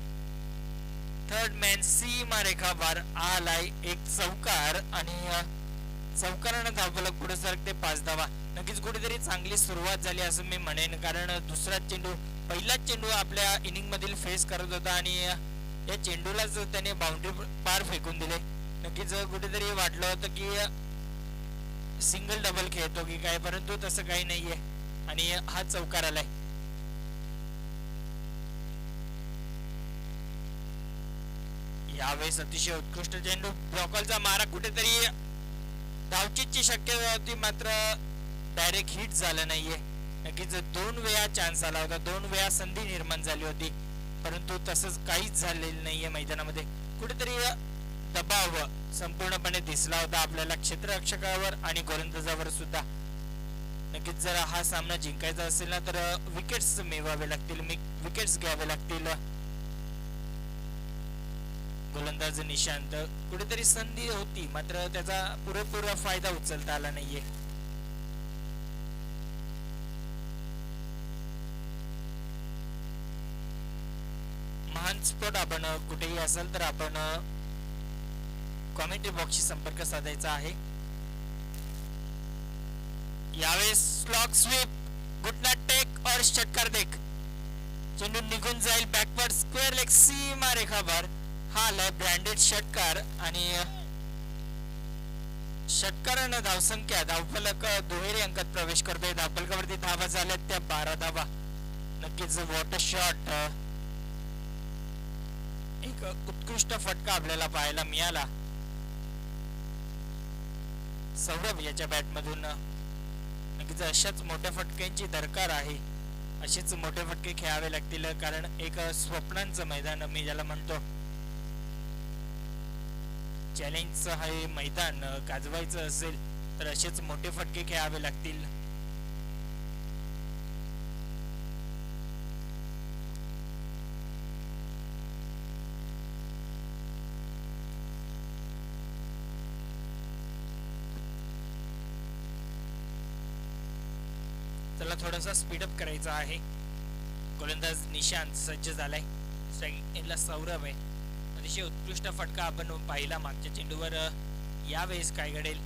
थर्ड मॅन सीमा रेखा बार आलाय. एक चौकार आणि चौकारानं धावफलक पुढे सरकते 5 धावा. नक्कीच कुठेतरी चांगली सुरुवात झाली असं मी म्हणेन कारण दुसरा चेंडू पहिलाच चेंडू आपल्या इनिंग मधील फेस करत होता आणि या चेंडूलाच त्याने बाउंड्री पार फेकून दिले. नक्कीच कुठेतरी वाटलं होतं की सिंगल डबल खेळतो की काय, परंतु तसं काही नाहीये आणि हा चौकार आलाय. यावेळेस अतिशय उत्कृष्ट चेंडू. ब्लॉकलचा मारा कुठेतरी धावचीची शक्यता होती मात्र डायरेक्ट हिट झालं नाहीये. नक्कीच 2 वेळा चान्स आला होता, 2 वेळा संधी निर्माण झाली होती परंतु तसंच काहीच झालेलं नाहीये मैदानामध्ये. कुठेतरी दबाव संपूर्णपणे दिसला होता आपल्याला क्षेत्ररक्षकावर आणि गोलंदाजावर सुद्धा. नक्कीच जर हा सामना जिंकायचा असेल ना तर विकेट्स मिळवावे लागतील, विकेट्स घ्यावे लागतील. गोलंदाज निशांत. कुठेतरी संधी होती मात्र त्याचा पुरेपूर फायदा उचलता आला नाहीये. महान स्पोर्ट आपण कुठेही असाल तर आपण कॉमेंट्री बॉक्सशी संपर्क साधायचा आहे. यावेळेस स्लॉक स्वीप, गुटना टेक और षटकार देख. चेंडू निघून जाईल बॅकवर्ड स्क्वेअर लेग सीमा रेखा बार. हा आलाय ब्रँडेड षटकार आणि षटकारानं धावसंख्या धावफलक दुहेरी अंकात प्रवेश करतोय. धावफलकावरती धावा झाल्यात त्या 12 धावा. नक्कीच वॉटर शॉट. एक उत्कृष्ट फटका आपल्याला पाहायला मिळाला सौरभ याच्या बॅट मधून. नक्कीच अशाच मोठ्या फटक्यांची दरकार आहे. असेच मोठे फटके खेळावे लागतील कारण एक स्वप्नांचं मैदान मी ज्याला म्हणतो. चॅलेंजचं हे मैदान गाजवायचं असेल तर असेच मोठे फटके खेळावे लागतील. त्याला थोडासा स्पीडअप करायचा आहे. गोलंदाज निशांत सज्ज झालाय. स्ट्रायकिंग एंडला सौरभ आहे. अतिशय उत्कृष्ट फटका आपण पाहिला मागच्या चेंडूवर. यावेळेस काय घडेल?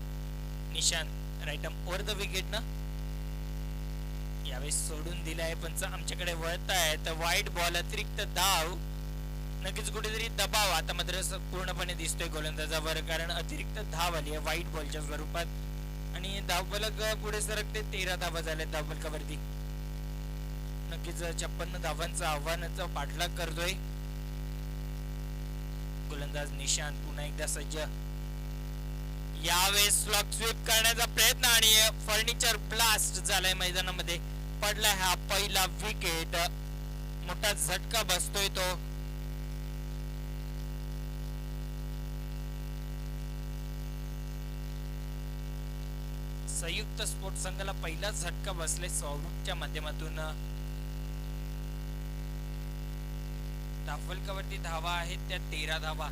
Nishant right arm over the विकेटनं यावेळेस सोडून दिलाय. पंच आमच्याकडे वळत आहे तर वाईट बॉल अतिरिक्त धाव. नक्कीच कुठेतरी दबाव आता मात्र पूर्णपणे दिसतोय गोलंदाजावर, कारण अतिरिक्त धाव आली आहे वाईट बॉलच्या स्वरूपात आणि धावफलक पुढे सरकते. 13 धावा झाल्या धावफलकावरती. नक्कीच 56 धावांचा आव्हानाचा पाठलाग करतोय गोलंदाज निशांत. पुन्हा एकदा सज्ज. यावेळेस स्लॉग स्वीप करण्याचा प्रयत्न आणि फर्निचर ब्लास्ट झालाय मैदानामध्ये. पडलाय हा पहिला विकेट. मोठा झटका बसतोय तो. संयुक्त स्पोर्ट संघाला पहिला झटका बसलाय सौरभच्या माध्यमातून. धावफलकावरती धावा आहेत त्या 13 धावा.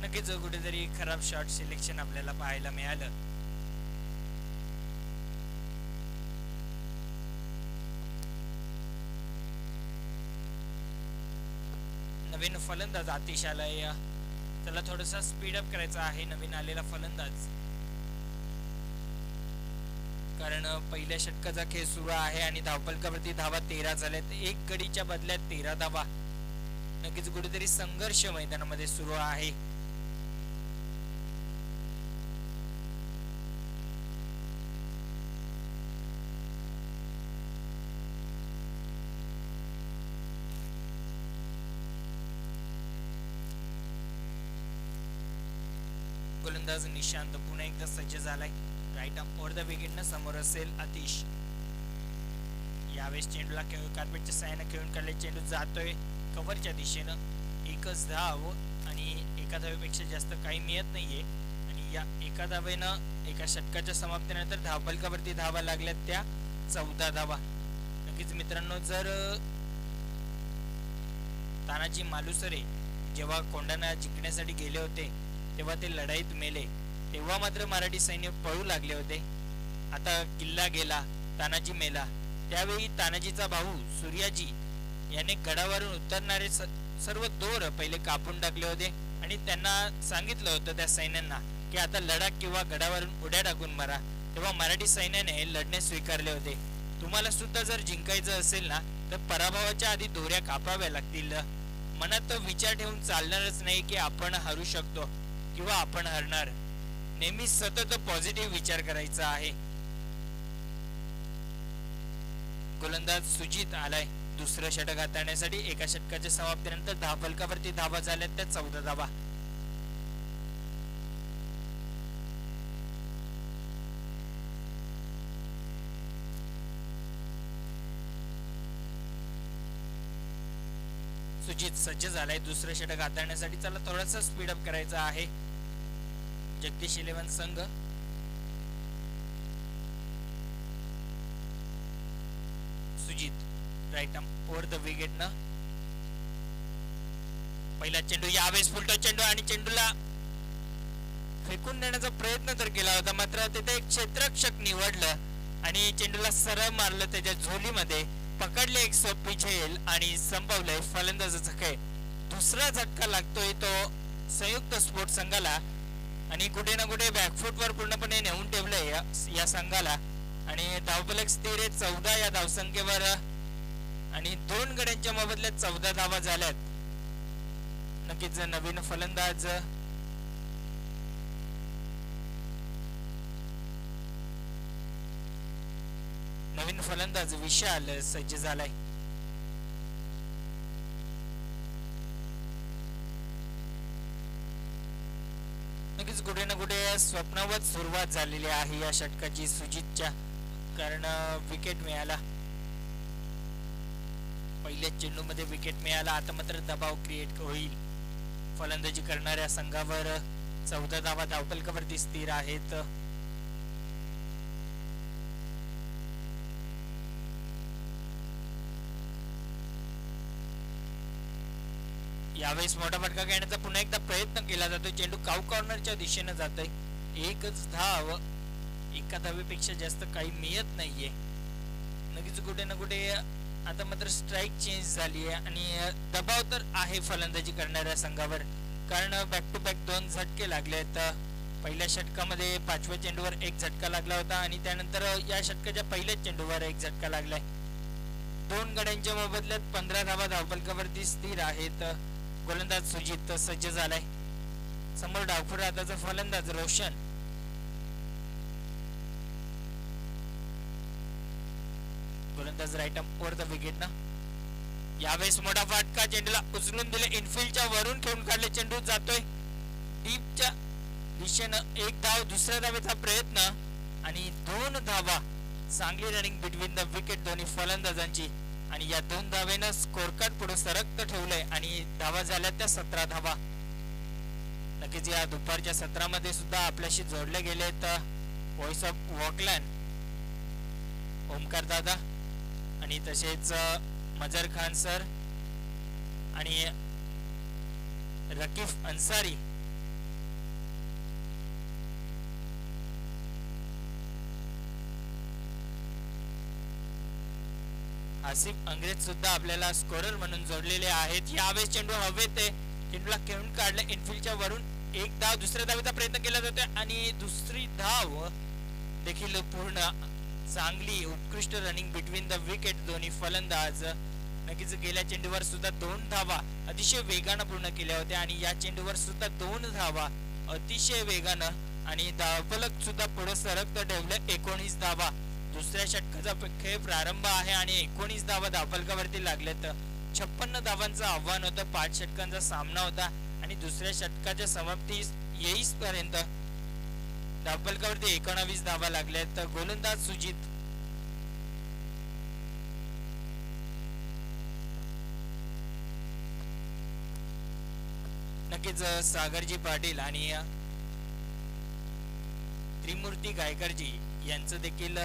नक्कीच कुठेतरी खराब शॉट सिलेक्शन आपल्याला पाहायला मिळालं. नवीन फलंदाज आतिश आलाय. त्याला थोडासा स्पीड अप करायचा आहे नवीन आलेला फलंदाज, कारण पहिल्या षटकाचा खेळ सुरू आहे आणि धावफलकावरती धावा 13 झाल्यात. एक गडीच्या बदल्यात 13 धावा. नक्कीच कुठेतरी संघर्ष मैदानामध्ये सुरू आहे. गोलंदाज निशांत पुन्हा एकदा सज्ज झालाय. राईट आर्म ओव्हर द विकेटनं समोर असेल आतिश. यावेळेस चेंडूला कार्पेटच्या साहाय्याने खेळून काढले. चेंडू जातोय कव्हरच्या दिशेनं. एकच धाव आणि एका धावेपेक्षा जास्त काही मिळत नाहीये आणि या एका धावेनं एका षटकाच्या समाप्तीनंतर धावफलकावरती धावा लागल्यात त्या 14 धावा. नक्कीच मित्रांनो, जर तानाजी मालुसरे जेव्हा कोंढाणा जिंकण्यासाठी गेले होते तेव्हा ते लढाईत मेले, तेव्हा मात्र मराठी सैन्य पळू लागले होते. आता किल्ला गेला, तानाजी मेला. त्यावेळी तानाजीचा भाऊ सूर्याजी याने गडावरून उतरणारे सर्व दोर पहिले कापून टाकले होते आणि त्यांना सांगितलं होतं त्या सैन्यांना की आता लढा किंवा गडावरून उड्या टाकून मारा. तेव्हा मराठी सैन्याने लढणे स्वीकारले होते. तुम्हाला सुद्धा जर जिंकायचं असेल ना तर पराभवाच्या आधी दोऱ्या कापाव्या लागतील. मनात विचार ठेवून चालणारच नाही की आपण हरू शकतो किंवा आपण हरणार. नेहमी सतत पॉझिटिव्ह विचार करायचा आहे. गोलंदाज सुजित आलाय दुसरं षटक हाताळण्यासाठी. एका षटकाच्या समाप्तीनंतर धावफलकावरती धावा झाल्यात त्या 14 धावा. सुजित सज्ज झालाय दुसरं षटक हाताळण्यासाठी. चला थोडासा स्पीड अप करायचा आहे. जगदीश 11 संघ. सुजित राईट आर्म ओव्हर द विकेटनं पहिला चेंडू. यावेळेस फुलटो चेंडू आणि चेंडूला फेकून देण्याचा प्रयत्न तर केला होता, मात्र तिथे एक क्षेत्ररक्षक निवडलं आणि चेंडूला सरळ मारलं त्याच्या झोलीमध्ये. पकडले एक सोपी झेल आणि संपवलंय फलंदाजाचा खेळ. दुसरा झटका लागतोय तो संयुक्त स्पोर्ट संघाला आणि कुठे ना कुठे बॅकफूट वर पूर्णपणे नेऊन ठेवलंय या संघाला. आणि धावफलक स्थिर आहे 14 या धावसंख्येवर आणि 2 गड्यांच्या मोबदल्यात 14 धावा झाल्यात. नक्कीच नवीन फलंदाज विशाल सज्ज झालाय. नक्कीच कुठे ना कुठे स्वप्नावत सुरुवात झालेली आहे या षटकाची सुजितच्या, कारण विकेट मिळाला. पहिल्या चेंडू मध्ये विकेट मिळाला. आता मात्र दबाव क्रिएट होईल फलंदाजी करणाऱ्या संघावर. 14 धावा धावफलकावरती स्थिर आहेत. यावेळेस मोठा फटका घेण्याचा पुन्हा एकदा प्रयत्न केला जातो. चेंडू काऊ कॉर्नरच्या दिशेने जातोय. एकच धाव एका धावेपेक्षा जास्त काही मिळत नाहीये. नक्कीच कुठे ना कुठे आता मात्र स्ट्राईक चेंज झाली आहे आणि दबाव तर आहे फलंदाजी करणाऱ्या संघावर, कारण बॅक टू बॅक 2 झटके लागले आहेत. पहिल्या षटकामध्ये 5व्या चेंडूवर एक झटका लागला होता आणि त्यानंतर या षटकाच्या पहिल्याच चेंडूवर एक झटका लागलाय. 2 गड्यांच्या मोबदल्यात 15 धावा धावफलकावरती स्थिर आहेत. गोलंदाज सुजित सज्ज झालाय. समोर डावखुर हाताचा फलंदाज रोशन. गोलंदाज right up over the wicket ना. यावेळेस मोठा फटका, चेंडूला उचलून दिले, इनफिल्डच्या वरून खेळून काढले, चेंडू जातोय डीपच्या दिशेनं. एक धाव, दुसऱ्या धावेचा प्रयत्न आणि 2 धावा. चांगली रनिंग बिटवीन द विकेट दोन्ही फलंदाजांची आणि या 2 धावेनं स्कोर कार्ड पुढे सरकत ठेवलंय आणि धावा झाल्या त्या 17 धावा. नक्कीच या दुपारच्या सत्रामध्ये सुद्धा आपल्याशी जोडले गेलेत व्हॉइस ऑफ वॉकलँड ओमकार दादा आणि तसेच मजर खान सर आणि रकीफ अन्सारी. आसिफ अंग्रेज सुद्धा आपल्याला स्कोरर म्हणून जोडलेले आहेत. यावेळेस चेंडू हवेत आहे, चेंडूला खेळून काढले, इनफिल्डच्या वरून एक धाव, दुसऱ्या धावेचा प्रयत्न केला जातोय आणि दुसरी धाव देखील पूर्ण. चांगली उत्कृष्ट रनिंग बिटवीन द विकेट दोन्ही फलंदाज. नक्कीच गेल्या चेंडूवर सुद्धा 2 धावा अतिशय वेगानं पूर्ण केल्या होत्या आणि या चेंडूवर सुद्धा 2 धावा अतिशय वेगानं आणि धावफलक सुद्धा पुढे सरकत ठेवलं. 19 धावा. दुसऱ्या षटकाचा खेळ प्रारंभ आहे आणि 19 धावा धावफलकावरती लागल्यात. 56 धावांचं आव्हान होतं. 5 षटकांचा सामना होता आणि दुसऱ्या षटकाच्या समाप्तीस येईपर्यंत धावफलकावरती 19 धावा लागल्यात. गोलंदाज सुजित. नक्कीच सागरजी पाटील आणि त्रिमूर्ती गायकरजी यांचं देखील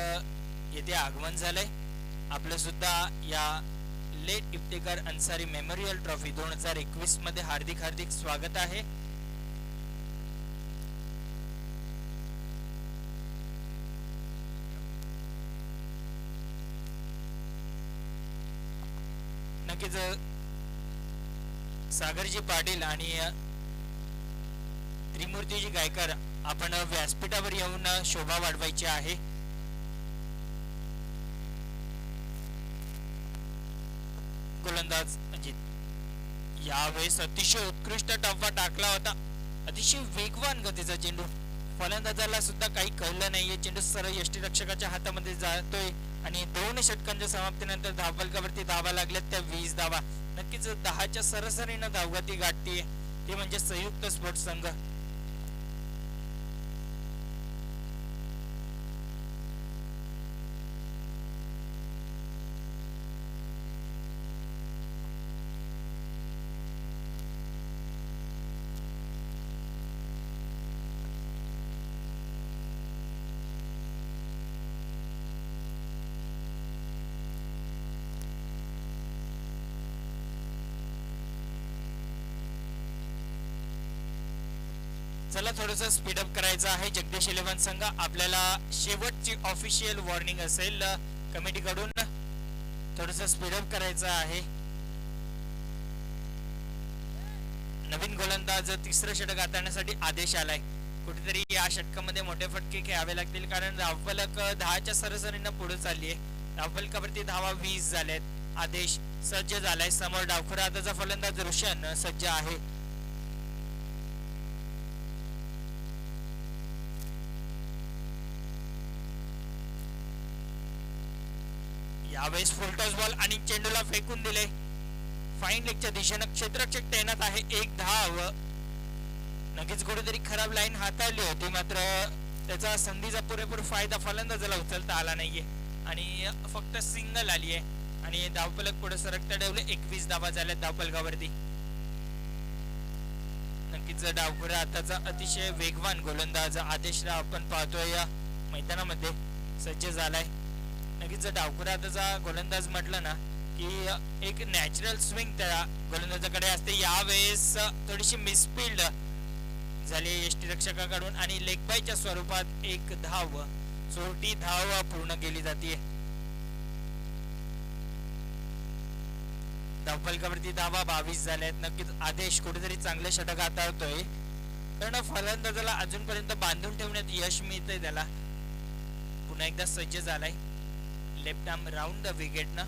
येथे आगमन झालंय. आपलं सुद्धा या late Iftikhar Ansari Memorial Trophy 2021 मध्ये हार्दिक हार्दिक स्वागत आहे. नक्कीच सागरजी पाटील आणि त्रिमूर्तीजी गायकर आपण व्यासपीठावर येऊन शोभा वाढवायची आहे. गोलंदाज अजित. यावेळेस अतिशय उत्कृष्ट टप्पा टाकला होता, अतिशय वेगवान गतीचा चेंडू. फलंदाजाला सुद्धा काही कळलं नाहीये, चेंडू सरळ यष्टीरक्षकाच्या हातामध्ये जातोय आणि 2 षटकांच्या समाप्तीनंतर धावफलकावरती धावा लागल्यात त्या 20 धावा. नक्कीच 10च्या सरासरीनं धावगती गाठतीये, ते म्हणजे संयुक्त स्पोर्ट्स संघ. चला थोडस स्पीडअप करायचं आहे. जगदीश 11 संघ आपल्याला शेवटची ऑफिशियल वॉर्निंग असेल कमिटीकडून, थोडस स्पीडअप करायचं आहे. नवीन गोलंदाज 3रं षटक हाताळण्यासाठी आदेश आलाय. कुठेतरी या षटकामध्ये मोठे फटके खेळावे लागतील, कारण धावफलक 10च्या सरासरीनं पुढे चालली आहे. धावफलकावरती धावा 20 झाल्यात. आदेश सज्ज झालाय. समोर डावखुरा हाताचा फलंदाज रोशन सज्ज आहे. यावेळेस फुलटॉस बॉल आणि चेंडूला फेकून दिले. फाईन लेगच्या दिशेनं क्षेत्ररक्षक तैनात आहे. 1 धाव. नक्कीच कुठेतरी खराब लाईन हाताळली होती, मात्र त्याचा संधीचा पुरेपूर फायदा फलंदाजाला उचलता आला नाहीये आणि फक्त सिंगल आली आहे आणि धावफलक पुढे सरकता ठेवले. 21 धावा झाल्या धावफलकावरती. नक्कीच डावखुरा हाताचा अतिशय वेगवान गोलंदाज आदेशराव आपण पाहतोय या मैदानामध्ये सज्ज झालाय. नक्कीच डावखुरा हाताचा गोलंदाज म्हटलं ना की एक नॅचरल स्विंग त्या गोलंदाजाकडे असते. यावेळेस थोडीशी मिसफिल्ड झाली यष्टीरक्षकाकडून आणि लेग बायच्या स्वरूपात 1 धाव. चोरटी धाव पूर्ण केली जाते. धावफलकावरती धावा 22 झाल्या आहेत. नक्कीच आदेश कुठेतरी चांगले षटक हाताळतोय, कारण फलंदाजाला अजूनपर्यंत बांधून ठेवण्यात यश मिळतंय. त्याला पुन्हा एकदा सज्ज झालाय left arm round the wicket ना.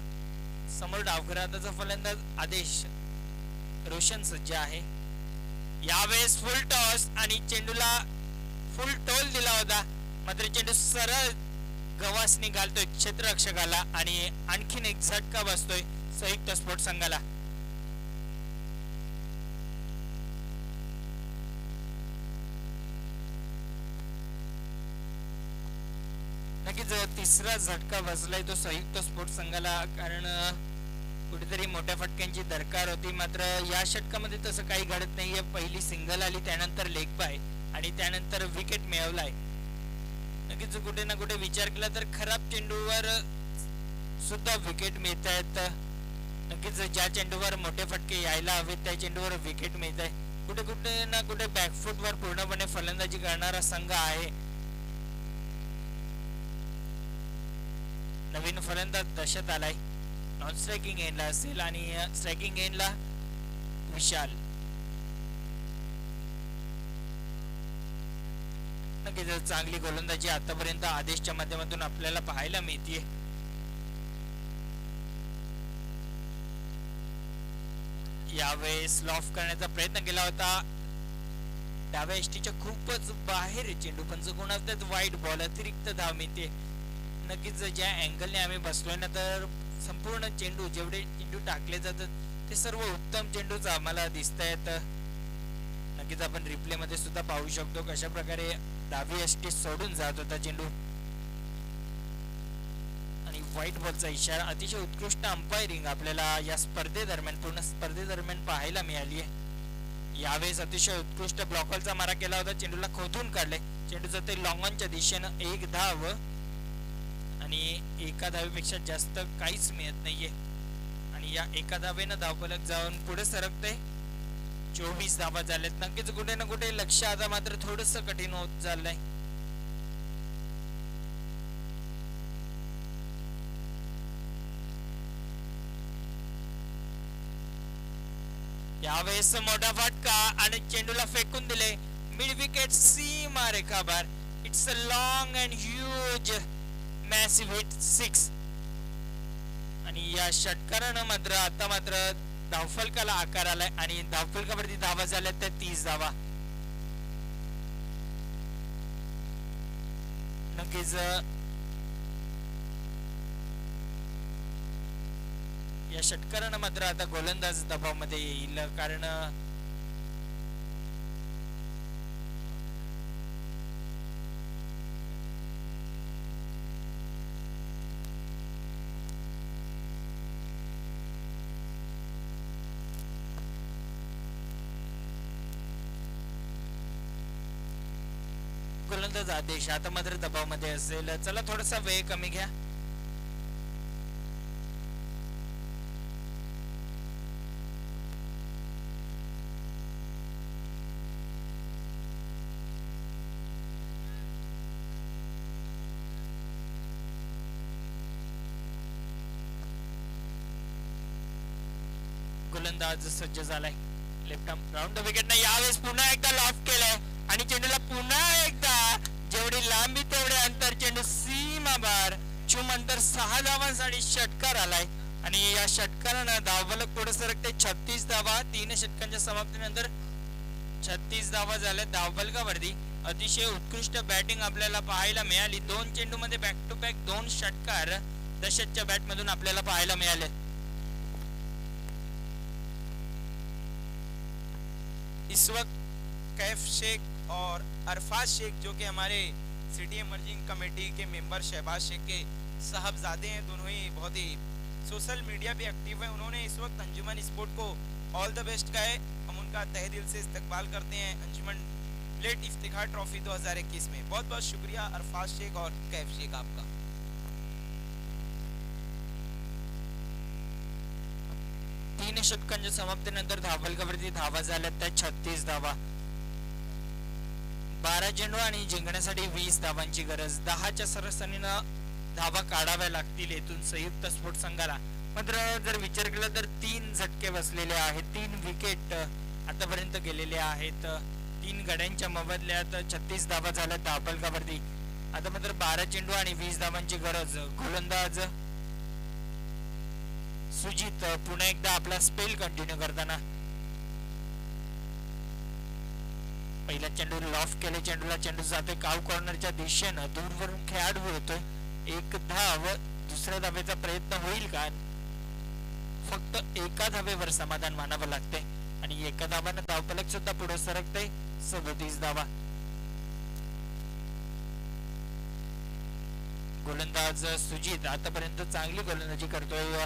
समोर डावखुराचा फलंदाज आदेश रोशन सज्ज आहे. यावेळेस फुल टॉस आणि चेंडूला फुल टोल दिला होता, मात्र चेंडू सरळ गवासनी घालतोय क्षेत्ररक्षकाला आणि आणखीन एक झटका बसतोय संयुक्त स्पोर्ट्स संघाला. नक्कीच तिसरा झटका बसलाय तो संयुक्त स्पोर्ट्स संघाला, कारण कुठेतरी मोठ्या फटक्यांची दरकार होती. मात्र या षटकामध्ये तसं काही घडत नाहीये. पहिली सिंगल आली, त्यानंतर लेग बाय आणि त्यानंतर विकेट मिळवलाय. नक्कीच कुठे ना कुठे विचार केला तर खराब चेंडूवर सुद्धा विकेट मिळत आहेत. नक्कीच ज्या चेंडूवर मोठे फटके यायला हवेत त्या चेंडूवर विकेट मिळत आहे. कुठे कुठे ना कुठे बॅकफुटवर पूर्णपणे फलंदाजी करणारा संघ आहे. नवीन फलंदाज दशत आलाय. नॉन स्ट्रायकिंग एंडला असेल आणि स्ट्रायकिंग एंडला विशाल. नक्कीच चांगली गोलंदाजी आतापर्यंत आदेशच्या माध्यमातून आपल्याला पाहायला मिळते. यावेळेस लॉफ करण्याचा प्रयत्न केला होता, डाव्या एसटीच्या खूपच बाहेर चेंडू, पंचकोनात वाईट बॉल, अतिरिक्त धाव मिळते. नक्कीच ज्या अँगलने आम्ही बसलोय ना, तर संपूर्ण चेंडू जेवढे चेंडू टाकले जातात ते सर्व उत्तम चेंडूच आम्हाला दिसत आहेत. नक्कीच आपण रिप्ले मध्ये सुद्धा पाहू शकतो कशा प्रकारे डावी एसटी सोडून जात होता चेंडू. आणि व्हाईट बॉलचा इशारा, अतिशय उत्कृष्ट अंपायरिंग आपल्याला या स्पर्धेदरम्यान, पूर्ण स्पर्धेदरम्यान पाहायला मिळाली आहे. यावेळेस अतिशय उत्कृष्ट ब्लॉकरचा मारा केला होता, चेंडूला खोदून काढले. चेंडू जाते लॉंग ऑनच्या दिशेनं, एक धाव आणि एका धावेपेक्षा जास्त काहीच मिळत नाहीये. आणि या एका धावेनं धावफलक जाऊन पुढे सरकते. 24 धावा झाल्यात. नक्कीच कुठे ना कुठे लक्ष आता मात्र थोडस कठीण होत चाललंय. यावेळेस मोठा फटका आणि चेंडूला फेकून दिले मिड विकेट सीमा रेखाबार. It's a long and huge massive hit 6. आणि या षटकारानं मात्र आता मात्र धावफलकाला आकार आलाय आणि धावफलकावरती धावा झाल्या त्या 30 धावा. नक्कीच या षटकारानं मात्र आता गोलंदाज दबावामध्ये येईल, कारण गोलंदाज आदेश आता मात्र दबावामध्ये असेल. चला थोडासा वेळ कमी घ्या. गोलंदाज सज्ज झालाय. Left arm round the wicket. यावेळेस पुन्हा एकदा लॉफ्ट केलाय आणि चेंडूला पुन्हा एकदा जेवढी लांबी तेवढे अंतर, चेंडू सीमा बार. चुम अंतर 6 धावांसाठी षटकार आलाय आणि या षटकारानं धावफलक पुढे सरकते 36 धावा. 3 षटकांच्या समाप्तीनंतर 36 धावा झाल्या धावफलकावरती. अतिशय उत्कृष्ट बॅटिंग आपल्याला पाहायला मिळाली. 2 चेंडू मध्ये बॅक टू बॅक 2 षटकार दशकच्या बॅट मधून आपल्याला पाहायला मिळाले. इस वक्त कैफ शेख और अरफाज शेख, जो कि हमारे सिटी इमर्जिंग कमेटी के मेंबर शहबाज शेख के साहबजादे हैं, दोनों ही बहुत ही सोशल मीडिया पे एक्टिव हैं. उन्होंने इस वक्त अंजुमन स्पोर्ट को ऑल द बेस्ट कहा है. हम उनका तहे दिल से इस्तकबाल करते हैं अंजुमन प्लेट इफ्तिखार ट्रॉफी 2021 में. बहुत बहुत शुक्रिया अरफाज शेख और कैफ शेख आपका. 3 षटकांच्या समाप्तीनंतर धावफलकावरती धावा झाल्या त्या 36 धावा. 12 चेंडू आणि जिंकण्यासाठी 20 धावांची गरज. 10च्या सरासरीनं धावा काढाव्या लागतील येथून संयुक्त स्पोर्ट संघाला. मात्र जर विचार केला तर 3 झटके बसलेले आहेत, 3 विकेट आतापर्यंत गेलेले आहेत. 3 गड्यांच्या मोबदल्यात 36 धावा झाल्या धावफलकावरती. आता मात्र 12 चेंडू आणि 20 धावांची गरज. गोलंदाज सुजित पुन्हा एकदा आपला स्पेल कंटिन्यू करताना पहिला चेंडू लॉफ केले, चेंडूला चेंडू जातोय काव कॉर्नरच्या दिशेनं, दूरवरून खेळाडू येतोय. एक धाव, दुसऱ्या धावेचा प्रयत्न होईल का? फक्त एका धावेवर समाधान मानावं लागतंय आणि एका धावानं धावफलक सुद्धा पुढे सरकतंय. 37 धावा. गोलंदाज सुजित आतापर्यंत चांगली गोलंदाजी करतोय.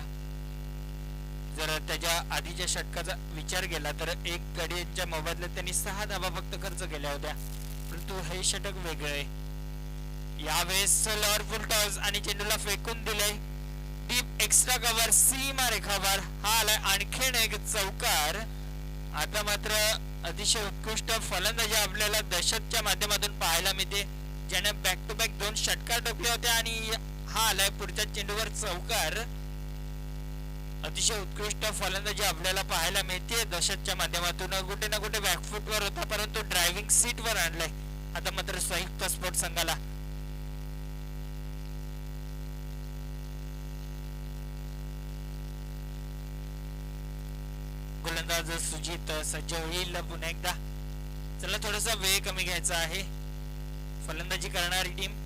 जर त्याच्या आधीच्या षटकाचा विचार केला तर एक गडीच्या मोबदल्यात त्यांनी 6 धावा फक्त खर्च केल्या होत्या, परंतु हे षटक वेगळे आहे. यावेळेस लॉर फुल टॉस आणि चेंडूला फेकून दिले डीप एक्स्ट्रा कव्हर सीमा रेखावर. हा आलाय आणखीन एक चौकार. आता मात्र अतिशय उत्कृष्ट फलंदाजी आपल्याला दशकच्या माध्यमातून पाहायला मिळते, ज्याने बॅक टू बॅक 2 षटकार टोकले होते आणि हा आलाय पुढच्या चेंडूवर चौकार. अतिशय उत्कृष्ट फलंदाजी आपल्याला पाहायला मिळते दशकच्या माध्यमातून. कुठे ना कुठे बॅकफुटवर होता परंतु ड्रायव्हिंग सीटवर आणलाय आता मात्र संयुक्त स्पोर्ट संघाला. गोलंदाज सुजित सज्ज होईल पुन्हा एकदा. चला थोडासा वेळ कमी घ्यायचा आहे. फलंदाजी करणारी टीम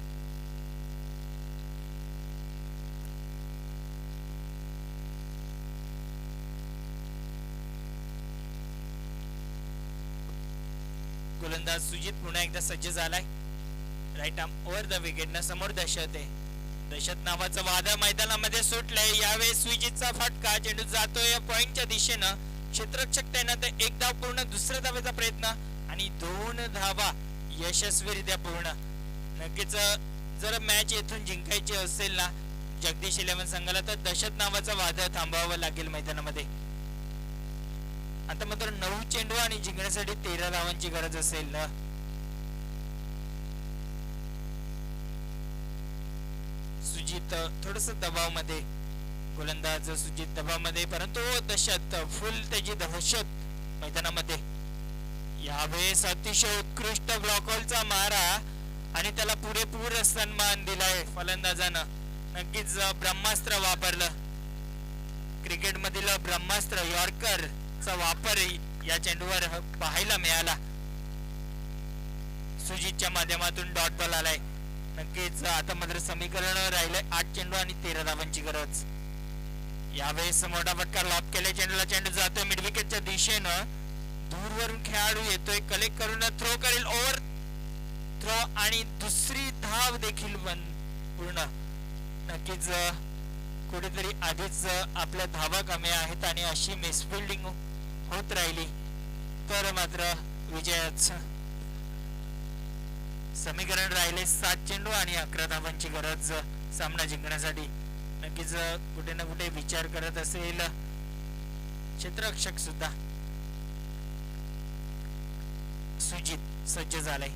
गोलंदाज सुजित पुन्हा एकदा सज्ज झालाय. Right arm over the wicket न समोर दशत आहे. दशत नावाचं वादळ मैदानामध्ये सुटलंय. यावेळेस सुजितचा फटका, चेंडू जातोय पॉइंटच्या दिशेनं. क्षेत्ररक्षक तैनात, एक धाव पूर्ण, दुसऱ्या धावेचा प्रयत्न आणि 2 धावा यशस्वीरित्या पूर्ण. नक्कीच जर मॅच येथून जिंकायची असेल ना जगदीश 11 संघाला तर दशत नावाचा वादळ थांबवावं लागेल मैदानामध्ये. आता मात्र 9 चेंडू आणि जिंकण्यासाठी 13 धावांची गरज असेल ना. सुजित थोडस दबावमध्ये, गोलंदाज सुजित दबावमध्ये, परंतु दशत फुल त्याची दहशत मैदानामध्ये. यावेळेस अतिशय उत्कृष्ट ब्लॉकॉलचा मारा आणि त्याला पुरेपूर सन्मान दिलाय फलंदाजानं. नक्कीच ब्रह्मास्त्र वापरलं. क्रिकेट मधील ब्रह्मास्त्र यॉर्कर चा वापर या चेंडूवर पाहायला मिळाला. सुजितच्या माध्यमातून डॉट बॉल आलाय. नक्कीच आता मात्र समीकरण राहिलंय 8 चेंडू आणि 13 धावांची गरज. यावेळेस मोठा फटका लॉक केले, चेंडूला चेंडू जातोय मिड विकेटच्या दिशेनं. दूरवरून खेळाडू येतोय, कलेक्ट करून थ्रो करेल, ओव्हर थ्रो आणि दुसरी धाव देखील पूर्ण. नक्कीच कुठेतरी आधीच आपल्या धावा कमी आहेत आणि अशी मिसफिल्डिंग होत राहिली तर मात्र विजयाच. समीकरण राहिले 7 चेंडू आणि 11 धावांची गरज सामना जिंकण्यासाठी. नक्कीच कुठे ना कुठे विचार करत असेल क्षेत्ररक्षक सुद्धा. सुजित सज्ज झालाय.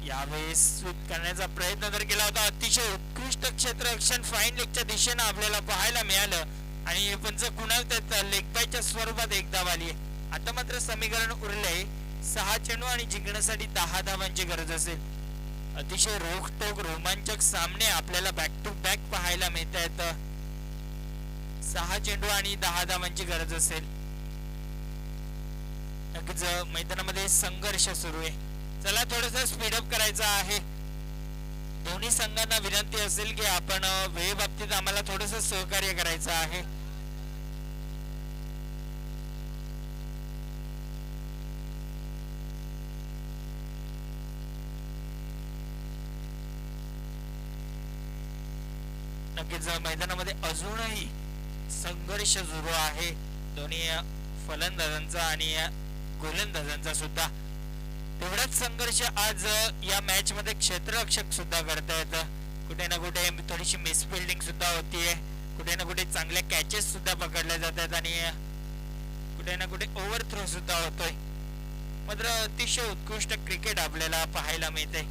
यावेळेस स्वीप करण्याचा प्रयत्न तर केला होता. अतिशय उत्कृष्ट क्षेत्ररक्षण फाईन लेगच्या दिशेनं आपल्याला पाहायला मिळालं आणि पंच कुणाल लेग बायच्या स्वरूपात एक धाव आली. आता मात्र समीकरण उरलंय 6 चेंडू आणि जिंकण्यासाठी 10 धावांची गरज असेल. अतिशय रोखटोक रोमांचक सामने आपल्याला बॅक टू बॅक पाहायला मिळत आहेत. 6 चेंडू आणि 10 धावांची गरज असेल. नक्कीच मैदानामध्ये संघर्ष सुरू आहे. चला थोडंसं स्पीडअप करायचं आहे. दोन्ही संघांना विनंती असेल की आपण वेळ बाबतीत आम्हाला थोडंसं सहकार्य करायचं आहे. नक्कीच मैदानामध्ये अजूनही संघर्ष सुरू आहे दोन्ही फलंदाजांचा आणि गोलंदाजांचा सुद्धा. तेवढाच संघर्ष आज या मॅच मध्ये क्षेत्ररक्षक सुद्धा करतायत. कुठे ना कुठे थोडीशी मिसफिल्डिंग सुद्धा होतीये, कुठे ना कुठे चांगल्या कॅचेस सुद्धा पकडल्या जातात आणि कुठे ना कुठे ओव्हर थ्रो सुद्धा होतोय. मात्र अतिशय उत्कृष्ट क्रिकेट आपल्याला पाहायला मिळते.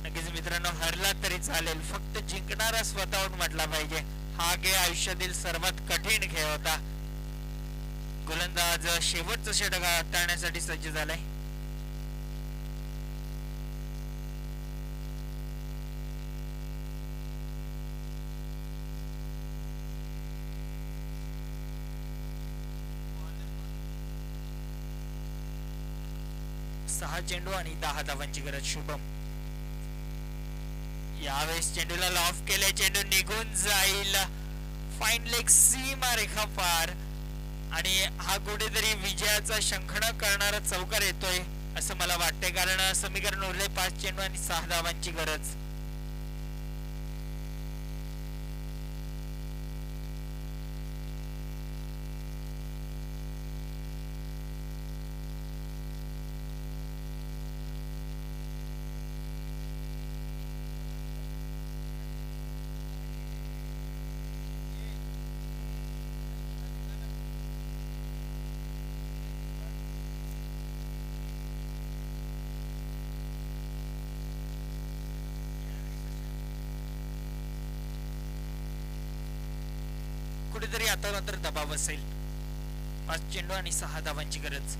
नक्कीच मित्रांनो, हरला तरी चालेल, फक्त जिंकणारा स्वतःहून म्हटला पाहिजे. हा खेळ आयुष्यातील सर्वात कठीण खेळ होता. गोलंदाज शेवटचं षटक हाताळण्यासाठी सज्ज झालाय. सहा चेंडू आणि 10 धावांची गरज. शुभम यावेळेस चेंडूला लॉफ केले, चेंडू निघून जाईल. फाईन लेग, सीमा रेखा पार, आणि हा कुठेतरी विजयाचा शंखणं करणारा चौकार येतोय असं मला वाटतंय, कारण समीकरण उरले 5 चेंडू आणि 6 धावांची गरज. कुठेतरी आता मात्र दबाव असेल. 5 चेंडू आणि 6 धावांची गरज.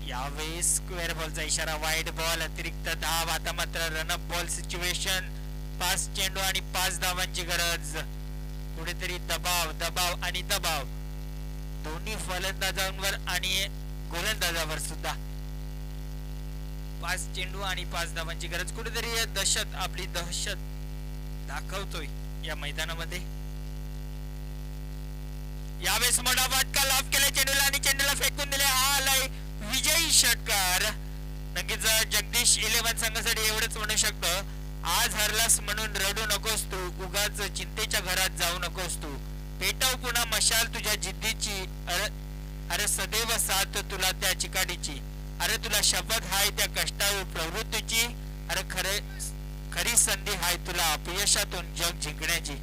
यावेळेस स्क्वेअर बॉलचा इशारा, वाईड बॉल, अतिरिक्त धाव. आता मात्र रनअप बॉल सिच्युएशन. 5 चेंडू आणि 5 धावांची गरज. कुठेतरी दबाव दबाव आणि दबाव दोन्ही फलंदाजांवर आणि गोलंदाजावर सुद्धा. 5 चेंडू आणि 5 धावांची गरज. कुठेतरी दहशत, आपली दहशत दाखवतोय या मैदानामध्ये. यावेळेस मोठा फटका, लॉफ केले चेंडूला आणि चेंडूला फेकून दिले. हा आलाय विजयी षटकार. नक्कीच जगदीश 11 संघासाठी एवढंच म्हणू शकतो, आज हरलास म्हणून रडू नकोस तू, उगाच चिंतेच्या घरात जाऊ नकोस तू. पेटव पुन्हा मशाल तुझ्या जिद्दीची, अरे सदैव साथ तुला त्या चिकाटीची. अरे तुला शपथ हाय त्या कष्टाळू प्रवृत्तीची. अरे खरी संधी हाय तुला अपयशातून जग जिंकण्याची.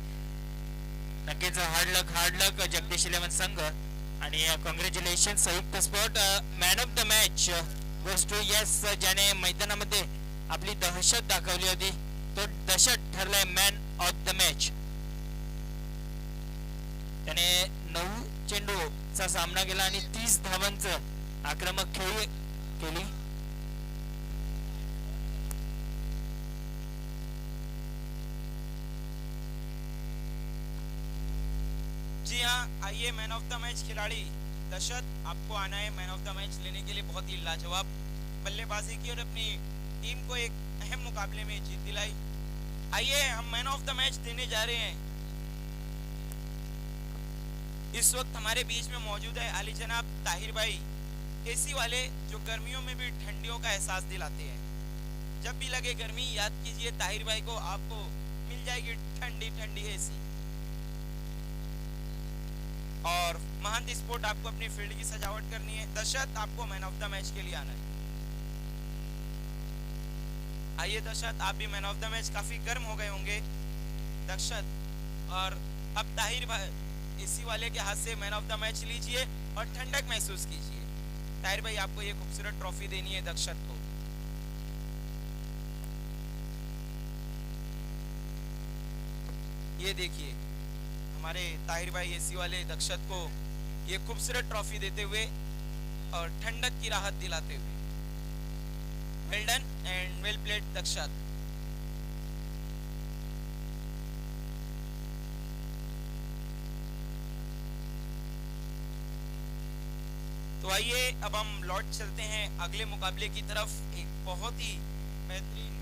नक्कीच हार्ड लक जगदीश 11 संघ. आणि congratulation Sanyukta Sport. Man of the match goes to yes, ज्याने मैदानामध्ये आपली दहशत दाखवली होती, तो दहशत ठरलाय मॅन ऑफ द मॅच. त्याने 9 चेंडूचा सामना केला आणि 30 धावांचं आक्रमक खेळी केली. जी हाँ, आइए मैन ऑफ द मैच खिलाड़ी दशरथ, आपको आना है मैन ऑफ द मैच लेने के लिए. बहुत ही लाजवाब बल्लेबाजी की और अपनी टीम को एक अहम मुकाबले में जीत दिलाई. आइए हम मैन ऑफ द मैच देने जा रहे हैं. इस वक्त हमारे बीच में मौजूद है आली जनाब ताहिर भाई, एसी वाले, जो गर्मियों में भी ठंडियों का एहसास दिलाते हैं. जब भी लगे गर्मी याद कीजिए ताहिर भाई को, आपको मिल जाएगी ठंडी ठंडी एसी. और महांती स्पोर्ट आपको अपनी फील्ड की सजावट करनी है. दशरथ, आपको मैन ऑफ द मैच के लिए आना है. आइए दशरथ, आप भी मैन ऑफ द मैच. काफी गर्म हो गए होंगे दशरथ, और अब ताहिर भाई एसी वाले के हाथ से मैन ऑफ द मैच लीजिए और ठंडक महसूस कीजिए. ताहिर भाई, आपको ये खूबसूरत ट्रॉफी देनी है दशरथ को. ये देखिए हमारे ताहिर भाई एसी वाले दक्षत को ये खूबसूरत ट्रॉफी देते हुए और ठंडक की राहत दिलाते हुए. Well done and well played Dakshat. तो आइए अब हम लौट चलते हैं अगले मुकाबले की तरफ. एक बहुत ही बेहतरीन